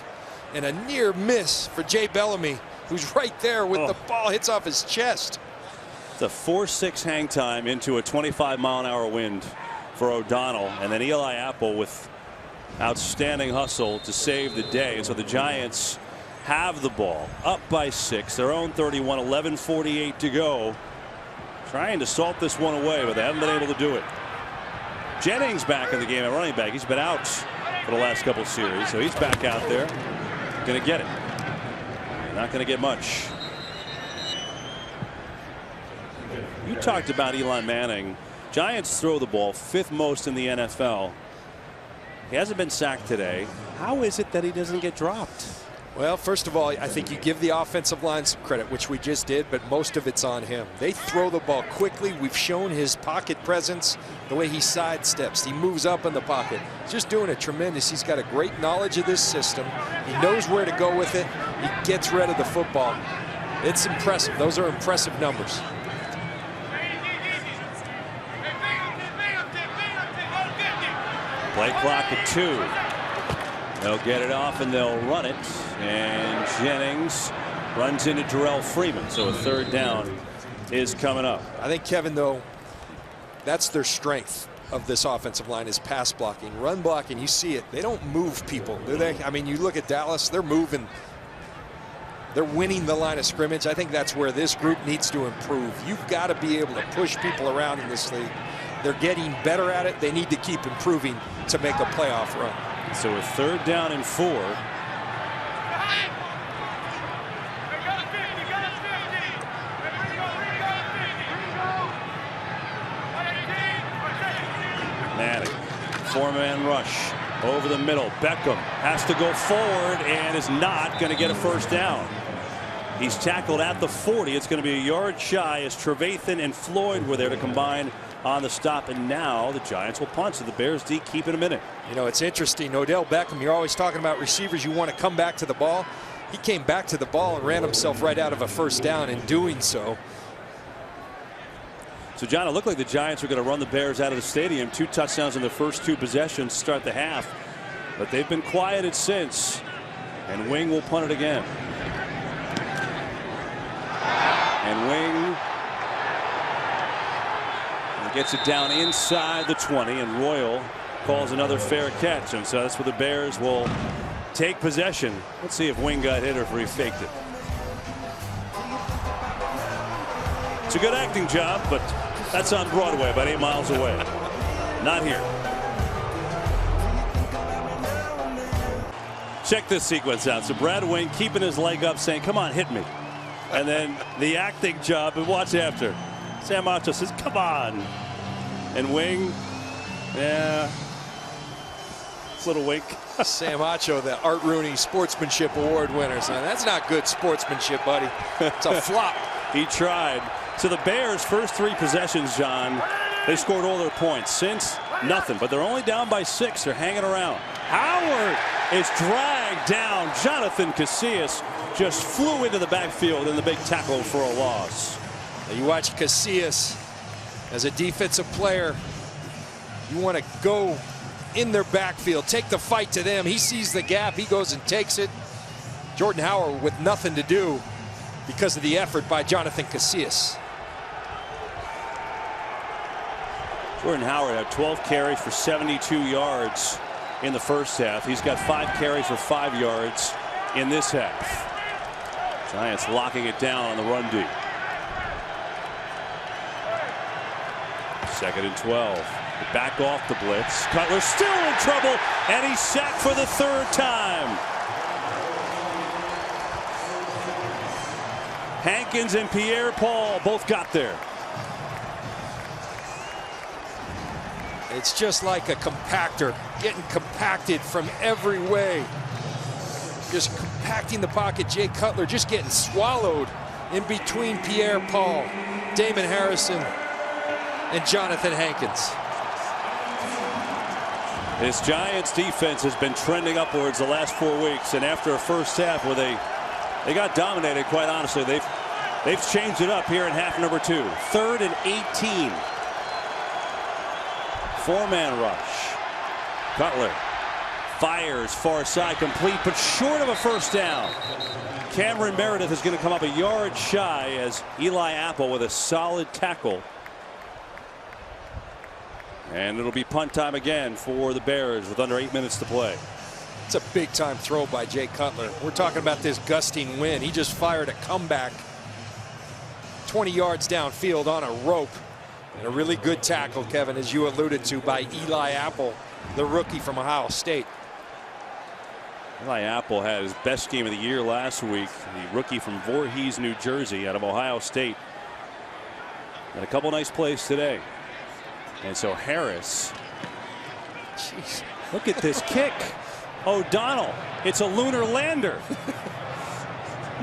and a near miss for Jay Bellamy, who's right there with the ball hits off his chest. It's a 4-6 hang time into a 25-mile-an-hour wind for O'Donnell, and then Eli Apple with outstanding hustle to save the day. And so the Giants have the ball up by 6, their own 31, 11:48 to go, trying to salt this one away, but they haven't been able to do it. Jennings back in the game at running back. He's been out for the last couple of series, so he's back out there. Going to get it. Not going to get much. You talked about Eli Manning. Giants throw the ball 5th most in the NFL. He hasn't been sacked today. How is it that he doesn't get dropped? Well, first of all, I think you give the offensive line some credit, which we just did, but most of it's on him. They throw the ball quickly. We've shown his pocket presence, the way he sidesteps. He moves up in the pocket. He's just doing it tremendous. He's got a great knowledge of this system. He knows where to go with it. He gets rid of the football. It's impressive. Those are impressive numbers. Play clock at 2. They'll get it off and they'll run it. And Jennings runs into Darrell Freeman. So a 3rd down is coming up. I think, Kevin, though, that's their strength of this offensive line is pass blocking. Run blocking, you see it. They don't move people, do they? I mean, you look at Dallas, they're moving. They're winning the line of scrimmage. I think that's where this group needs to improve. You've got to be able to push people around in this league. They're getting better at it. They need to keep improving to make a playoff run. So a 3rd down and 4. Manning, 4-man rush over the middle. Beckham has to go forward and is not going to get a 1st down. He's tackled at the 40. It's going to be a yard shy as Trevathan and Floyd were there to combine on the stop, and now the Giants will punt, so the Bears D keep it a minute. You know, it's interesting. Odell Beckham, you're always talking about receivers you want to come back to the ball. He came back to the ball and ran himself right out of a 1st down in doing so. So, John, it looked like the Giants were going to run the Bears out of the stadium. 2 touchdowns in the first 2 possessions to start the half, but they've been quieted since, and Wing will punt it again. And Wing gets it down inside the 20, and Royal calls another fair catch, and so that's where the Bears will take possession. Let's see if Wing got hit or if he faked it. It's a good acting job, but that's on Broadway, about 8 miles away. Not here. Check this sequence out. So Brad Wing keeping his leg up, saying, "Come on, hit me." And then the acting job, and watch after. Sam Acho says, "Come on." And Wing, yeah, little wink. Sam Acho, the Art Rooney Sportsmanship Award winners. Now, that's not good sportsmanship, buddy. It's a flop. He tried. So the Bears' first 3 possessions, John, they scored all their points. Since, nothing. But they're only down by 6. They're hanging around. Howard is dragged down. Jonathan Casillas just flew into the backfield in the big tackle for a loss. Now you watch Casillas as a defensive player. You want to go in their backfield, take the fight to them. He sees the gap. He goes and takes it. Jordan Howard with nothing to do because of the effort by Jonathan Casillas. Jordan Howard had 12 carries for 72 yards in the first half. He's got 5 carries for 5 yards in this half. Giants locking it down on the run D. 2nd and 12. Back off the blitz. Cutler still in trouble, and he's sacked for the 3rd time. Hankins and Pierre-Paul both got there. It's just like a compactor, getting compacted from every way. Just compacting the pocket. Jay Cutler just getting swallowed in between Pierre-Paul, Damon Harrison, and Jonathan Hankins. This Giants defense has been trending upwards the last 4 weeks, and after a first half where they got dominated, quite honestly, they've changed it up here in half number 2. 3rd and 18. Four-man rush. Cutler fires far side, complete, but short of a first down. Cameron Meredith is going to come up a yard shy as Eli Apple with a solid tackle. And it'll be punt time again for the Bears with under 8 minutes to play. It's a big time throw by Jay Cutler. We're talking about this gusting wind. He just fired a comeback 20 yards downfield on a rope. And a really good tackle, Kevin, as you alluded to, by Eli Apple, the rookie from Ohio State. Eli Apple had his best game of the year last week. The rookie from Voorhees, New Jersey, out of Ohio State. And a couple nice plays today. And so Harris. Jeez, look at this kick. O'Donnell. It's a lunar lander.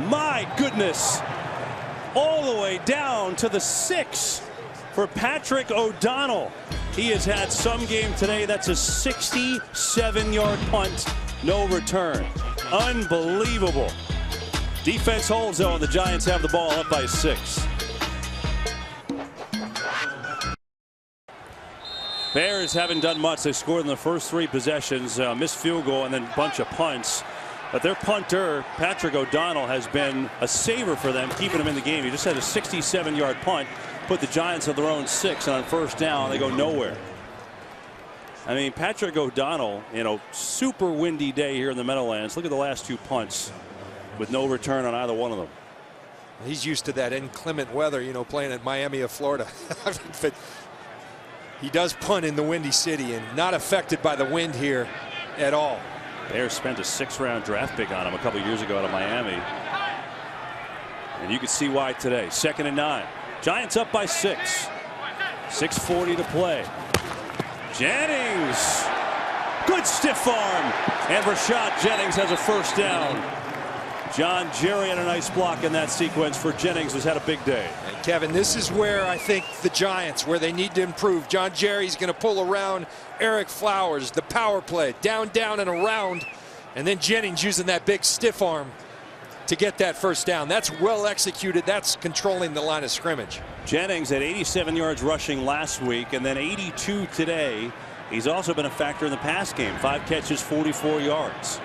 My goodness. All the way down to the 6 for Patrick O'Donnell. He has had some game today. That's a 67-yard punt. No return. Unbelievable. Defense holds, though, and the Giants have the ball up by 6. Bears haven't done much. They scored in the first 3 possessions, missed field goal, and then a bunch of punts. But their punter, Patrick O'Donnell, has been a saver for them, keeping them in the game. He just had a 67-yard punt, put the Giants on their own 6, and on first down, they go nowhere. I mean, Patrick O'Donnell, super windy day here in the Meadowlands. Look at the last 2 punts with no return on either one of them. He's used to that inclement weather, playing at Miami of Florida. But he does punt in the Windy City and not affected by the wind here at all. Bears spent a 6th-round draft pick on him a couple years ago out of Miami. And you can see why today. 2nd and 9. Giants up by 6. 6:40 to play. Jennings. Good stiff arm. And Rashad Jennings has a first down. John Jerry had a nice block in that sequence for Jennings, who's had a big day. And Kevin, this is where I think the Giants, where they need to improve. John Jerry's going to pull around Eric Flowers, the power play, down, and around. And then Jennings using that big stiff arm to get that first down. That's well executed. That's controlling the line of scrimmage. Jennings had 87 yards rushing last week and then 82 today. He's also been a factor in the pass game. 5 catches, 44 yards.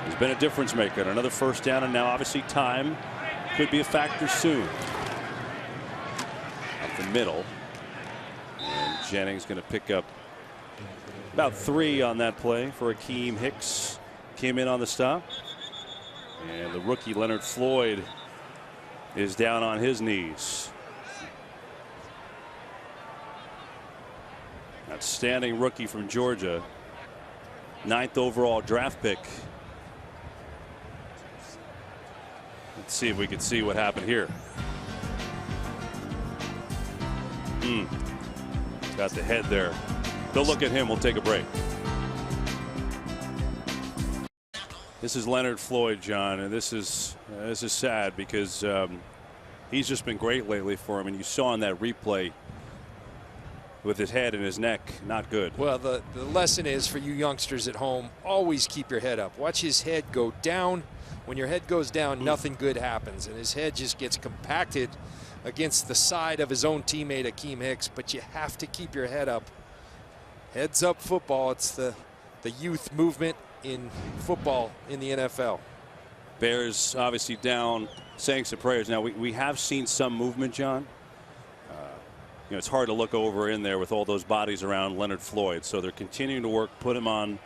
He's been a difference maker. Another first down, and now obviously time could be a factor soon. Up the middle. And Jennings going to pick up about 3 on that play for Akeem Hicks. Came in on the stop. And the rookie Leonard Floyd is down on his knees. Outstanding rookie from Georgia. 9th overall draft pick. Let's see if we can see what happened here. Got the head there. They'll look at him. We'll take a break. This is Leonard Floyd, John, and this is sad because he's just been great lately for him, and you saw in that replay with his head and his neck, not good. Well, the lesson is for you youngsters at home, always keep your head up. Watch his head go down. When your head goes down, nothing good happens, and his head just gets compacted against the side of his own teammate Akeem Hicks. But you have to keep your head up. Heads up football. It's the youth movement in football in the NFL. Bears obviously down, saying some prayers. Now we have seen some movement, John. It's hard to look over in there with all those bodies around Leonard Floyd. So they're continuing to work, put him on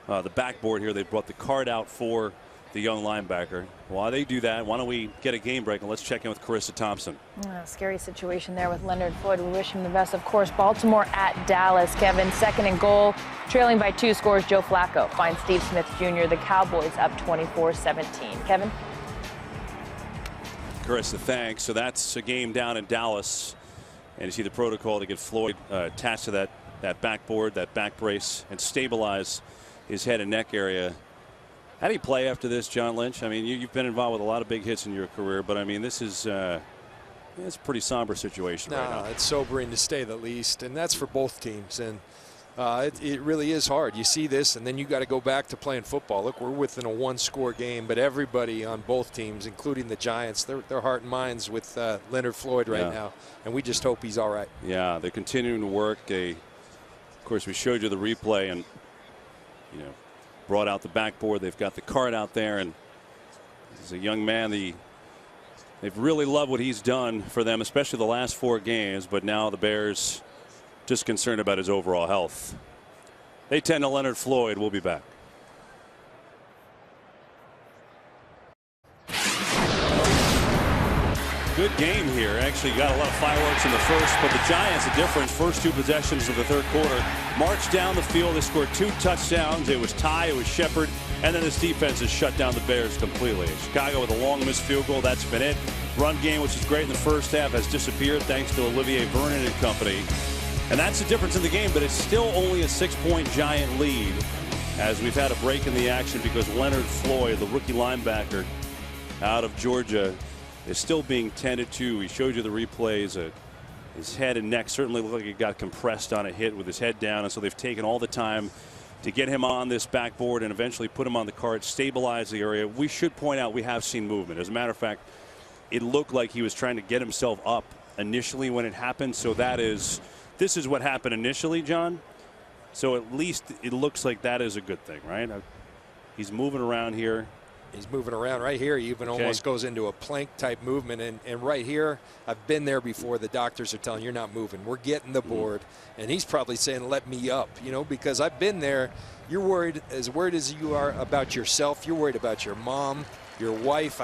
the backboard here. They brought the card out for the young linebacker. While they do that, why don't we get a game break and let's check in with Carissa Thompson. Scary situation there with Leonard Floyd. We wish him the best. Of course, Baltimore at Dallas. Kevin, 2nd and goal, trailing by 2 scores. Joe Flacco finds Steve Smith Jr. The Cowboys up 24-17. Kevin? Carissa, thanks. So that's a game down in Dallas. And you see the protocol to get Floyd attached to that backboard, that back brace, and stabilize his head and neck area. How do you play after this, John Lynch? I mean, you've been involved with a lot of big hits in your career, but I mean, this is it's a pretty somber situation right now. It's sobering to say the least, and that's for both teams. And it really is hard. You see this, and then you got to go back to playing football. Look, we're within a 1-score game, but everybody on both teams, including the Giants, their heart and minds with Leonard Floyd right now, and we just hope he's all right. Yeah, they're continuing to work. A course, we showed you the replay and, you know, brought out the backboard. They've got the card out there, and he's a young man. They've really loved what he's done for them, especially the last 4 games. But now the Bears just concerned about his overall health. They tend to Leonard Floyd. We'll be back. Good game here. Actually got a lot of fireworks in the first, but the Giants, the difference, first 2 possessions of the third quarter, marched down the field. They scored 2 touchdowns. It was Ty, it was Shepard, and then this defense has shut down the Bears completely. Chicago with a long missed field goal. That's been it. Run game, which is great in the first half, has disappeared thanks to Olivier Vernon and company. And that's the difference in the game, but it's still only a 6-point Giant lead as we've had a break in the action because Leonard Floyd, the rookie linebacker out of Georgia, is still being tended to. He showed you the replays. His head and neck certainly looked like it got compressed on a hit with his head down, and so they've taken all the time to get him on this backboard and eventually put him on the cart, stabilize the area. We should point out we have seen movement. As a matter of fact, it looked like he was trying to get himself up initially when it happened. So this is what happened initially, John. So at least it looks like that is a good thing, right? He's moving around here. He's moving around right here. He even almost goes into a plank type movement. And right here, I've been there before. The doctors are telling you're not moving. We're getting the board. And he's probably saying, let me up, you know, because I've been there. You're worried as you are about yourself. You're worried about your mom, your wife.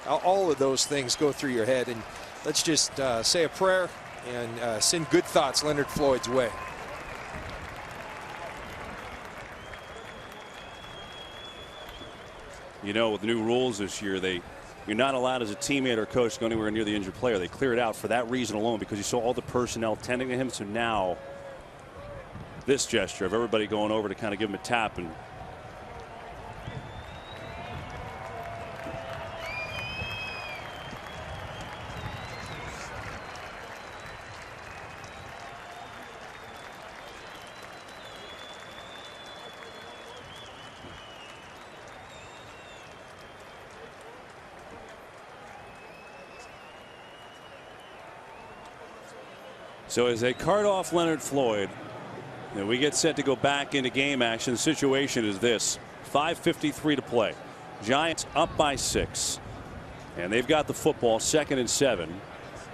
All of those things go through your head. And let's just say a prayer and send good thoughts Leonard Floyd's way. You know, with the new rules this year, you're not allowed as a teammate or coach to go anywhere near the injured player. They clear it out for that reason alone because you saw all the personnel tending to him. So now this gesture of everybody going over to kind of give him a tap. And so as they cart off Leonard Floyd, and we get set to go back into game action, the situation is this: 5:53 to play. Giants up by 6, and they've got the football, 2nd and 7.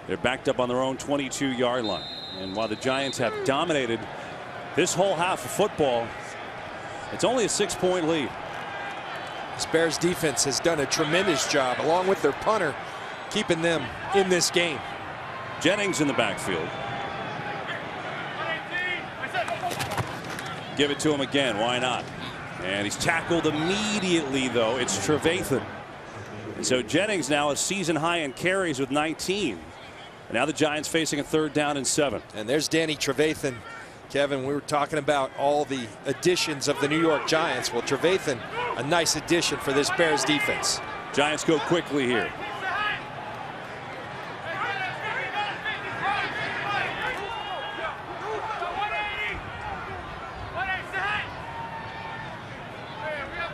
They're backed up on their own 22-yard line. And while the Giants have dominated this whole half of football, it's only a 6-point lead. This Bears defense has done a tremendous job, along with their punter, keeping them in this game. Jennings in the backfield. Give it to him again. Why not? And he's tackled immediately, though. It's Trevathan. And so Jennings now a season high in carries with 19. And now the Giants facing a 3rd down and 7. And there's Danny Trevathan. Kevin, we were talking about all the additions of the New York Giants. Well, Trevathan, a nice addition for this Bears defense. Giants go quickly here.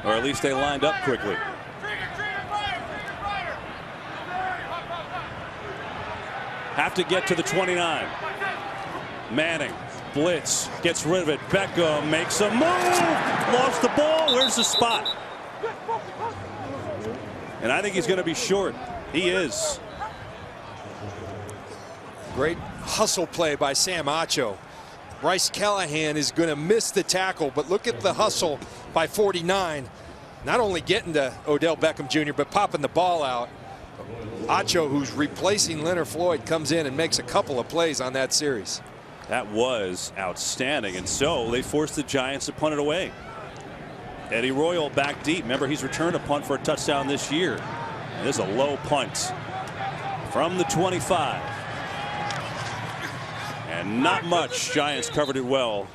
Or at least they lined up quickly. Have to get to the 29. Manning, blitz, gets rid of it. Beckham makes a move. Lost the ball. Where's the spot? And I think he's going to be short. He is. Great hustle play by Sam Acho. Bryce Callahan is going to miss the tackle, but look at the hustle by 49. Not only getting to Odell Beckham Jr., but popping the ball out. Acho, who's replacing Leonard Floyd, comes in and makes a couple of plays on that series. That was outstanding, and so they forced the Giants to punt it away. Eddie Royal back deep. Remember, he's returned a punt for a touchdown this year. And this is a low punt from the 25. And not much. Giants covered it well.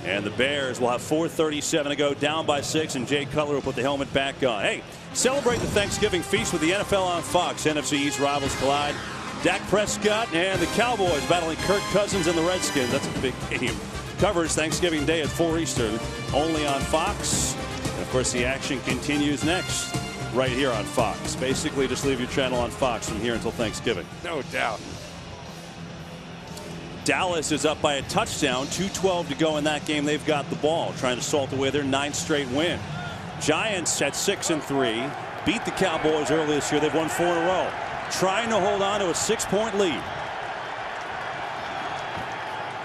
And the Bears will have 4:37 to go, down by 6, and Jay Cutler will put the helmet back on. Hey, celebrate the Thanksgiving feast with the NFL on Fox. NFC East rivals collide. Dak Prescott and the Cowboys battling Kirk Cousins and the Redskins. That's a big game. Covers Thanksgiving Day at 4 Eastern, only on Fox. And of course, the action continues next, right here on Fox. Basically, just leave your channel on Fox from here until Thanksgiving. No doubt. Dallas is up by a touchdown. 2:12 to go in that game. They've got the ball, trying to salt away their 9th straight win. Giants at 6-3 beat the Cowboys early this year. They've won 4 in a row, trying to hold on to a 6-point lead.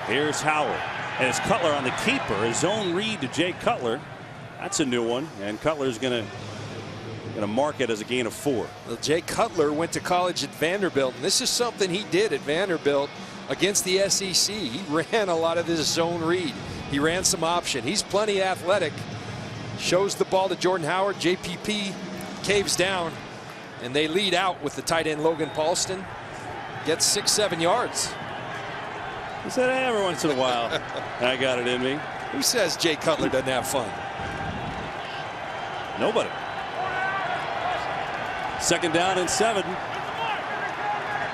Here's Howard, and it's Cutler on the keeper. A zone read to Jay Cutler. That's a new one, and Cutler's going to mark it as a gain of 4. Well, Jay Cutler went to college at Vanderbilt, and this is something he did at Vanderbilt against the SEC. He ran a lot of this zone read. He ran some option. He's plenty athletic. Shows the ball to Jordan Howard. JPP caves down, and they lead out with the tight end Logan Paulston. Gets 6-7 yards. He said, hey, every once in a while, I got it in me. Who says Jay Cutler doesn't have fun? Nobody. 2nd down and 7.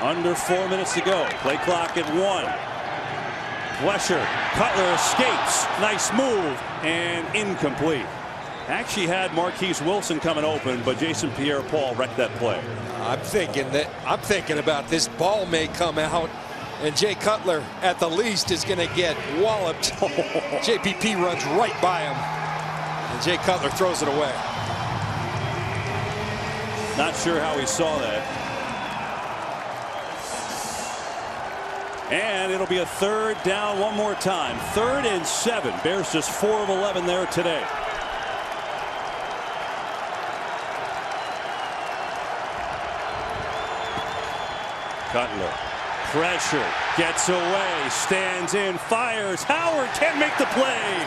Under 4 minutes to go. Play clock at 1. Flesher. Cutler escapes. Nice move. And incomplete. Actually had Marquise Wilson coming open, but Jason Pierre-Paul wrecked that play. I'm thinking about this ball may come out, and Jay Cutler at the least is going to get walloped. JPP runs right by him, and Jay Cutler throws it away. Not sure how he saw that. And it'll be a 3rd down one more time. 3rd and 7. Bears just 4 of 11 there today. Cutler. Pressure. Gets away. Stands in. Fires. Howard can't make the play.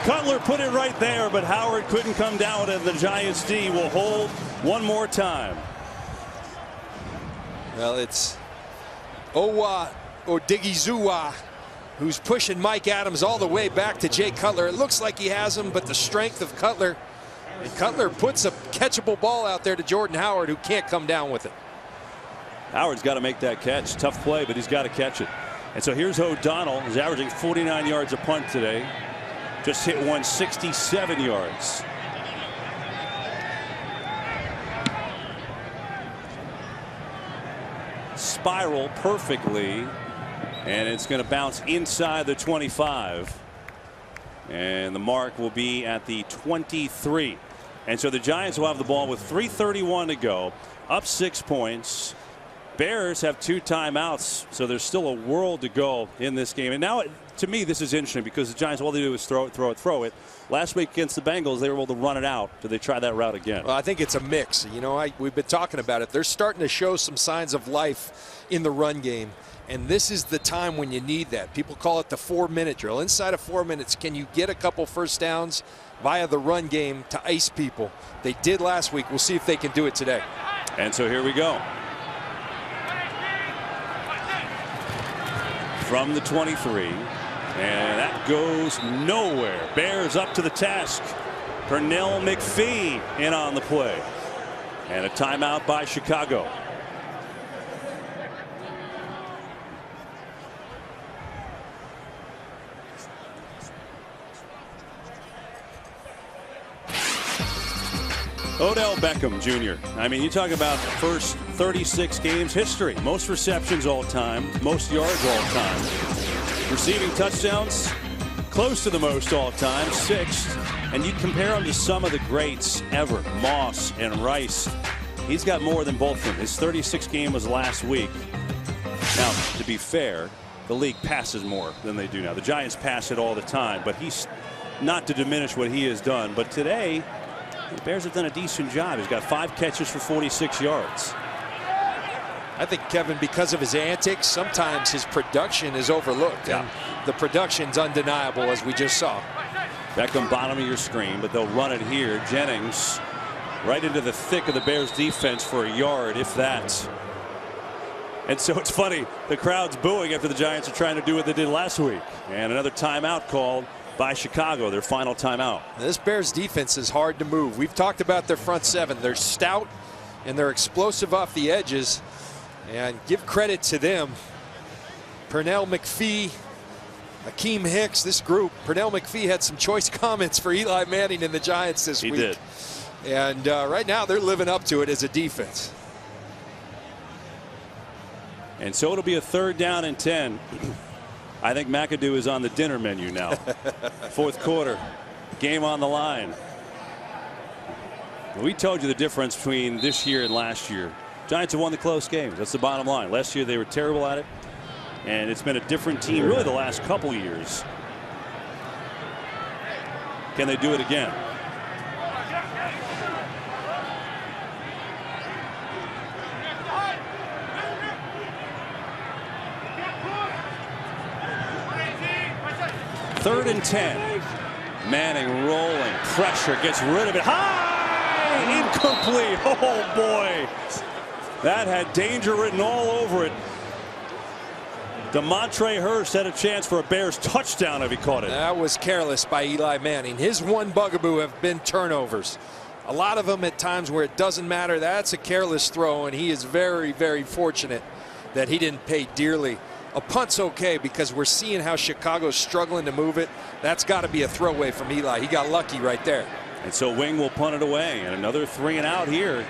Cutler put it right there, but Howard couldn't come down with it. The Giants D will hold one more time. Well, it's Owa Odigizua who's pushing Mike Adams all the way back to Jay Cutler. It looks like he has him, but the strength of Cutler, and Cutler puts a catchable ball out there to Jordan Howard, who can't come down with it. Howard's got to make that catch. Tough play, but he's got to catch it. And so here's O'Donnell. He's averaging 49 yards a punt today. Just hit 167 yards. Spiral perfectly, and it's going to bounce inside the 25, and the mark will be at the 23. And so the Giants will have the ball with 3:31 to go, up 6 points. Bears have 2 timeouts, so there's still a world to go in this game. And now, to me, this is interesting because the Giants, all they do is throw it. Last week against the Bengals, they were able to run it out. Do they try that route again? Well, I think it's a mix. You know, we've been talking about it. They're starting to show some signs of life in the run game, and this is the time when you need that. People call it the 4-minute drill. Inside of 4 minutes, can you get a couple first downs via the run game to ice people? They did last week. We'll see if they can do it today. And so here we go. From the 23, and that goes nowhere. Bears up to the task. Pernell McPhee in on the play, and a timeout by Chicago. Odell Beckham Jr. I mean, you talk about the first 36 games history. Most receptions all time, most yards all time. Receiving touchdowns, close to the most all time, 6th. And you compare him to some of the greats ever, Moss and Rice. He's got more than both of them. His 36th game was last week. Now, to be fair, the league passes more than they do now. The Giants pass it all the time, but he's not to diminish what he has done. But today, the Bears have done a decent job. He's got 5 catches for 46 yards. I think, Kevin, because of his antics, sometimes his production is overlooked. Yeah. And the production's undeniable, as we just saw. Beckham, bottom of your screen, but they'll run it here. Jennings right into the thick of the Bears defense for a yard, if that. And so it's funny, the crowd's booing after the Giants are trying to do what they did last week. And another timeout called by Chicago, their final timeout. This Bears defense is hard to move. We've talked about their front 7. They're stout and they're explosive off the edges, and give credit to them. Pernell McPhee, Akeem Hicks, this group. Pernell McPhee had some choice comments for Eli Manning and the Giants this week. He did. And right now they're living up to it as a defense. And so it'll be a 3rd down and 10. I think McAdoo is on the dinner menu now. Fourth quarter, game on the line. We told you the difference between this year and last year. Giants have won the close games. That's the bottom line. Last year they were terrible at it, and it's been a different team really the last couple years. Can they do it again? Third and 10. Manning rolling. Pressure. Gets rid of it. High! Incomplete. Oh, boy. That had danger written all over it. DeMontre Hurst had a chance for a Bears touchdown if he caught it. That was careless by Eli Manning. His one bugaboo have been turnovers. A lot of them at times where it doesn't matter. That's a careless throw, and he is very, very fortunate that he didn't pay dearly. A punt's okay because we're seeing how Chicago's struggling to move it. That's got to be a throwaway from Eli. He got lucky right there. And so Wing will punt it away, and another 3 and out here.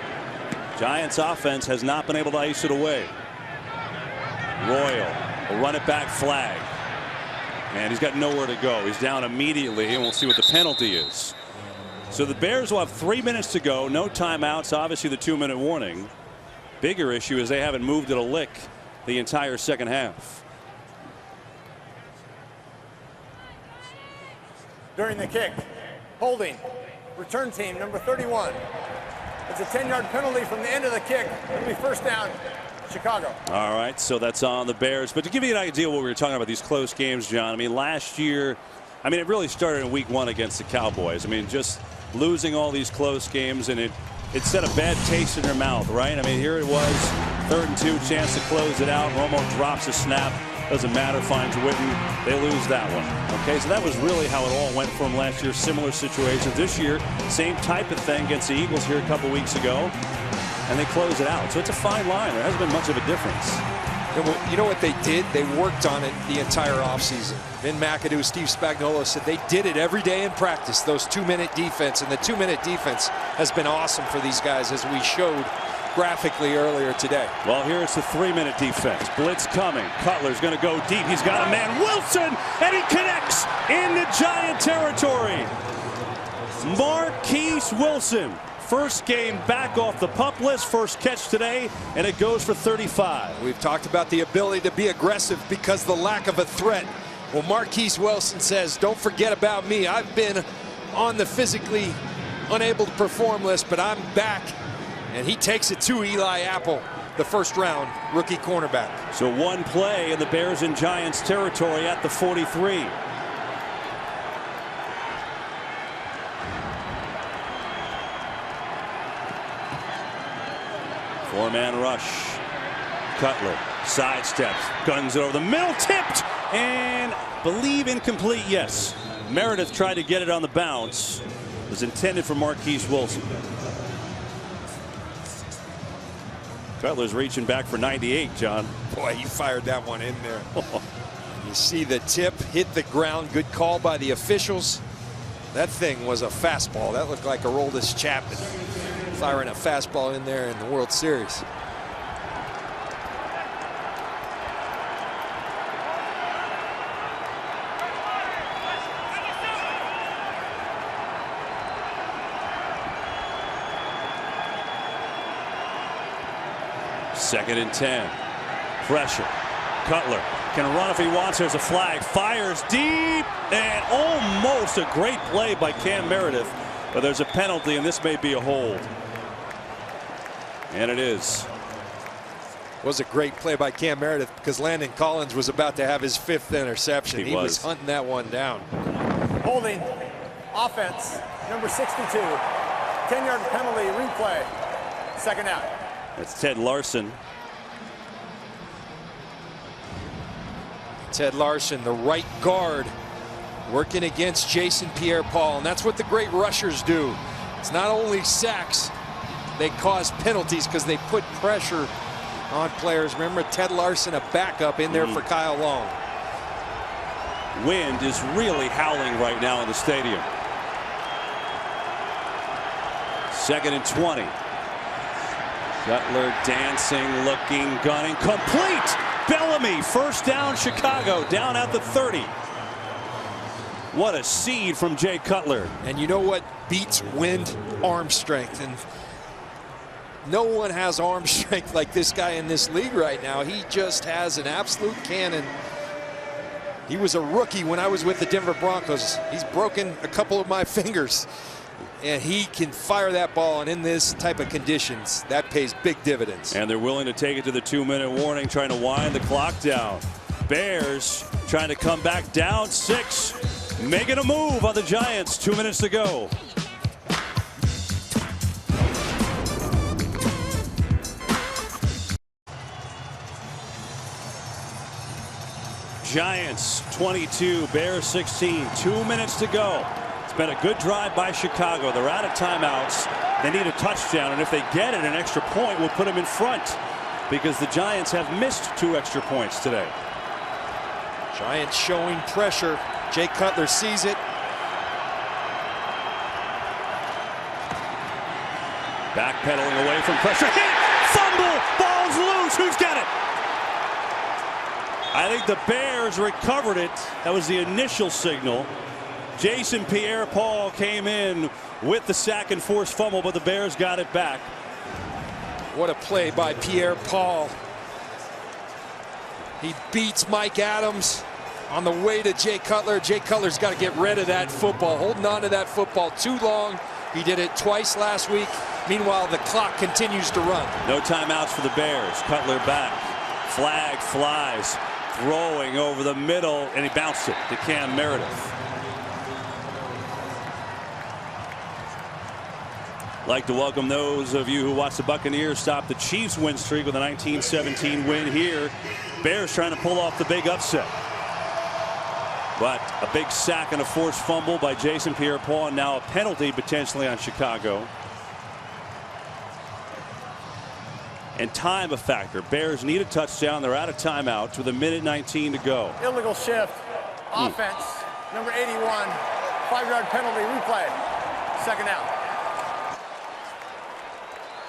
Giants offense has not been able to ice it away. Royal will run it back, flag. And he's got nowhere to go. He's down immediately, and we'll see what the penalty is. So the Bears will have 3 minutes to go. No timeouts. Obviously the 2-minute warning. Bigger issue is they haven't moved it a lick the entire second half. During the kick, holding, return team number 31. It's a 10-yard penalty from the end of the kick. It'll be first down, Chicago. All right, so that's on the Bears. But to give you an idea what we were talking about these close games, John, I mean, last year, I mean, it really started in week 1 against the Cowboys. I mean, just losing all these close games, and it set a bad taste in their mouth, right? I mean, here it was, 3rd and 2, chance to close it out. Romo drops a snap. Doesn't matter, finds Witten. They lose that one. Okay, so that was really how it all went from last year. Similar situations. This year, same type of thing against the Eagles here a couple weeks ago. And they close it out. So it's a fine line. There hasn't been much of a difference. You know what they did? They worked on it the entire offseason. Vin McAdoo, Steve Spagnuolo said they did it every day in practice, those 2-minute defense. And the 2-minute defense has been awesome for these guys, as we showed graphically earlier today. Well, here it's the 3-minute defense. Blitz coming. Cutler's going to go deep. He's got a man, Wilson, and he connects into Giant territory. Marquise Wilson. First game back off the PUP list. First catch today, and it goes for 35. We've talked about the ability to be aggressive because the lack of a threat. Well, Marquise Wilson says, don't forget about me. I've been on the physically unable to perform list, but I'm back. And he takes it to Eli Apple, the first-round rookie cornerback. So one play in the Bears and Giants territory at the 43. Four-man rush. Cutler sidesteps, guns it over the middle, tipped, and believe incomplete. Yes, Meredith tried to get it on the bounce. It was intended for Marquise Wilson. Cutler's reaching back for 98, John. Boy, he fired that one in there. You see the tip hit the ground. Good call by the officials. That thing was a fastball. That looked like Aroldis Chapman firing a fastball in there in the World Series. Second and 10. Pressure. Cutler can run if he wants. There's a flag. Fires deep, and almost a great play by Cam Meredith. But there's a penalty, and this may be a hold. And it is. It was a great play by Cam Meredith because Landon Collins was about to have his 5th interception. He was hunting that one down. Holding, offense, number 62. 10-yard penalty, replay, second out. That's Ted Larson. Ted Larson, the right guard, working against Jason Pierre-Paul, and that's what the great rushers do. It's not only sacks, they cause penalties because they put pressure on players. Remember Ted Larson, a backup in there for Kyle Long. Wind is really howling right now in the stadium. Second and 20. Cutler dancing, looking, gunning, complete. Bellamy, first down Chicago, down at the 30. What a seed from Jay Cutler. And you know what beats wind? Arm strength. And no one has arm strength like this guy in this league right now. He just has an absolute cannon. He was a rookie when I was with the Denver Broncos. He's broken a couple of my fingers. And he can fire that ball, and in this type of conditions, that pays big dividends. And they're willing to take it to the 2-minute warning, trying to wind the clock down. Bears trying to come back down 6, making a move on the Giants. 2 minutes to go. Giants 22, Bears 16, 2 minutes to go. It's been a good drive by Chicago. They're out of timeouts. They need a touchdown, and if they get it, an extra point will put them in front because the Giants have missed 2 extra points today. Giants showing pressure. Jay Cutler sees it. Backpedaling away from pressure. Hit! Fumble! Ball's loose. Who's got it? I think the Bears recovered it. That was the initial signal. Jason Pierre-Paul came in with the sack and forced fumble, but the Bears got it back. What a play by Pierre-Paul. He beats Mike Adams on the way to Jay Cutler. Jay Cutler's got to get rid of that football, holding on to that football too long. He did it twice last week. Meanwhile, the clock continues to run. No timeouts for the Bears. Cutler back. Flag flies. Throwing over the middle, and he bounced it to Cam Meredith. Like to welcome those of you who watch the Buccaneers stop the Chiefs win streak with a 19-17 win here. Bears trying to pull off the big upset. But a big sack and a forced fumble by Jason Pierre-Paul, and now a penalty potentially on Chicago. And time a factor. Bears need a touchdown. They're out of timeouts with 1:19 to go. Illegal shift. Offense. Number 81. 5-yard penalty. Replay. Second down.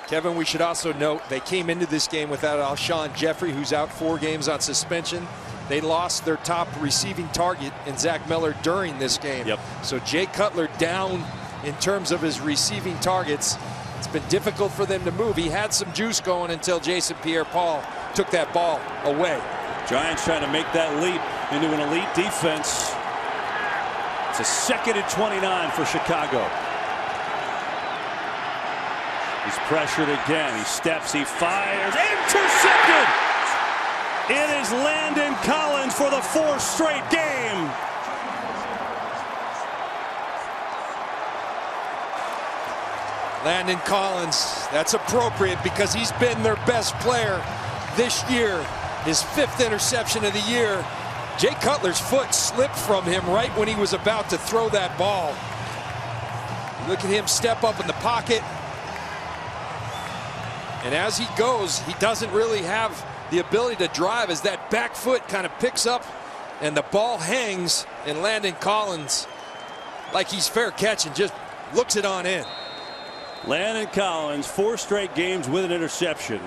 Kevin, we should also note they came into this game without Alshon Jeffrey, who's out 4 games on suspension. They lost their top receiving target in Zach Miller during this game. Yep. So Jay Cutler down in terms of his receiving targets. It's been difficult for them to move. He had some juice going until Jason Pierre-Paul took that ball away. Giants trying to make that leap into an elite defense. It's a 2nd and 29 for Chicago. He's pressured again. He steps, he fires. Intercepted! It is Landon Collins for the 4th straight game. Landon Collins, that's appropriate because he's been their best player this year. His 5th interception of the year. Jay Cutler's foot slipped from him right when he was about to throw that ball. Look at him step up in the pocket. And as he goes, he doesn't really have the ability to drive as that back foot kind of picks up and the ball hangs, and Landon Collins, like he's fair catching, just looks it on in. Landon Collins, 4 straight games with an interception.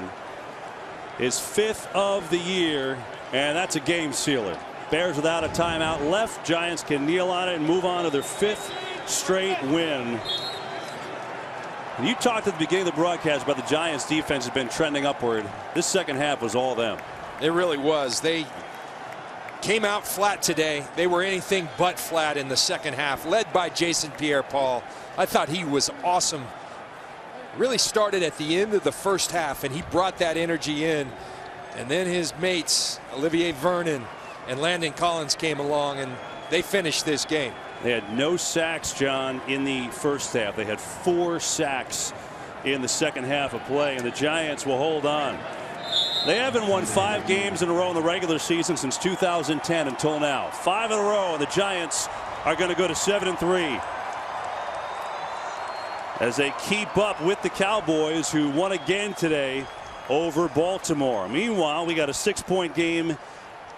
His 5th of the year, and that's a game sealer. Bears without a timeout left. Giants can kneel on it and move on to their 5th straight win. And you talked at the beginning of the broadcast about the Giants defense has been trending upward. This second half was all them. It really was. They came out flat today. They were anything but flat in the second half, led by Jason Pierre-Paul. I thought he was awesome. Really started at the end of the first half, and he brought that energy in. And then his mates, Olivier Vernon and Landon Collins, came along, and they finished this game. They had no sacks, John, in the first half. They had 4 sacks in the second half of play, and the Giants will hold on. They haven't won 5 games in a row in the regular season since 2010 until now. 5 in a row, and the Giants are going to go to 7-3. As they keep up with the Cowboys, who won again today over Baltimore. Meanwhile, we got a 6-point game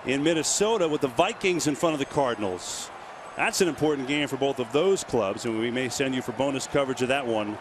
in Minnesota with the Vikings in front of the Cardinals. That's an important game for both of those clubs, and we may send you for bonus coverage of that one.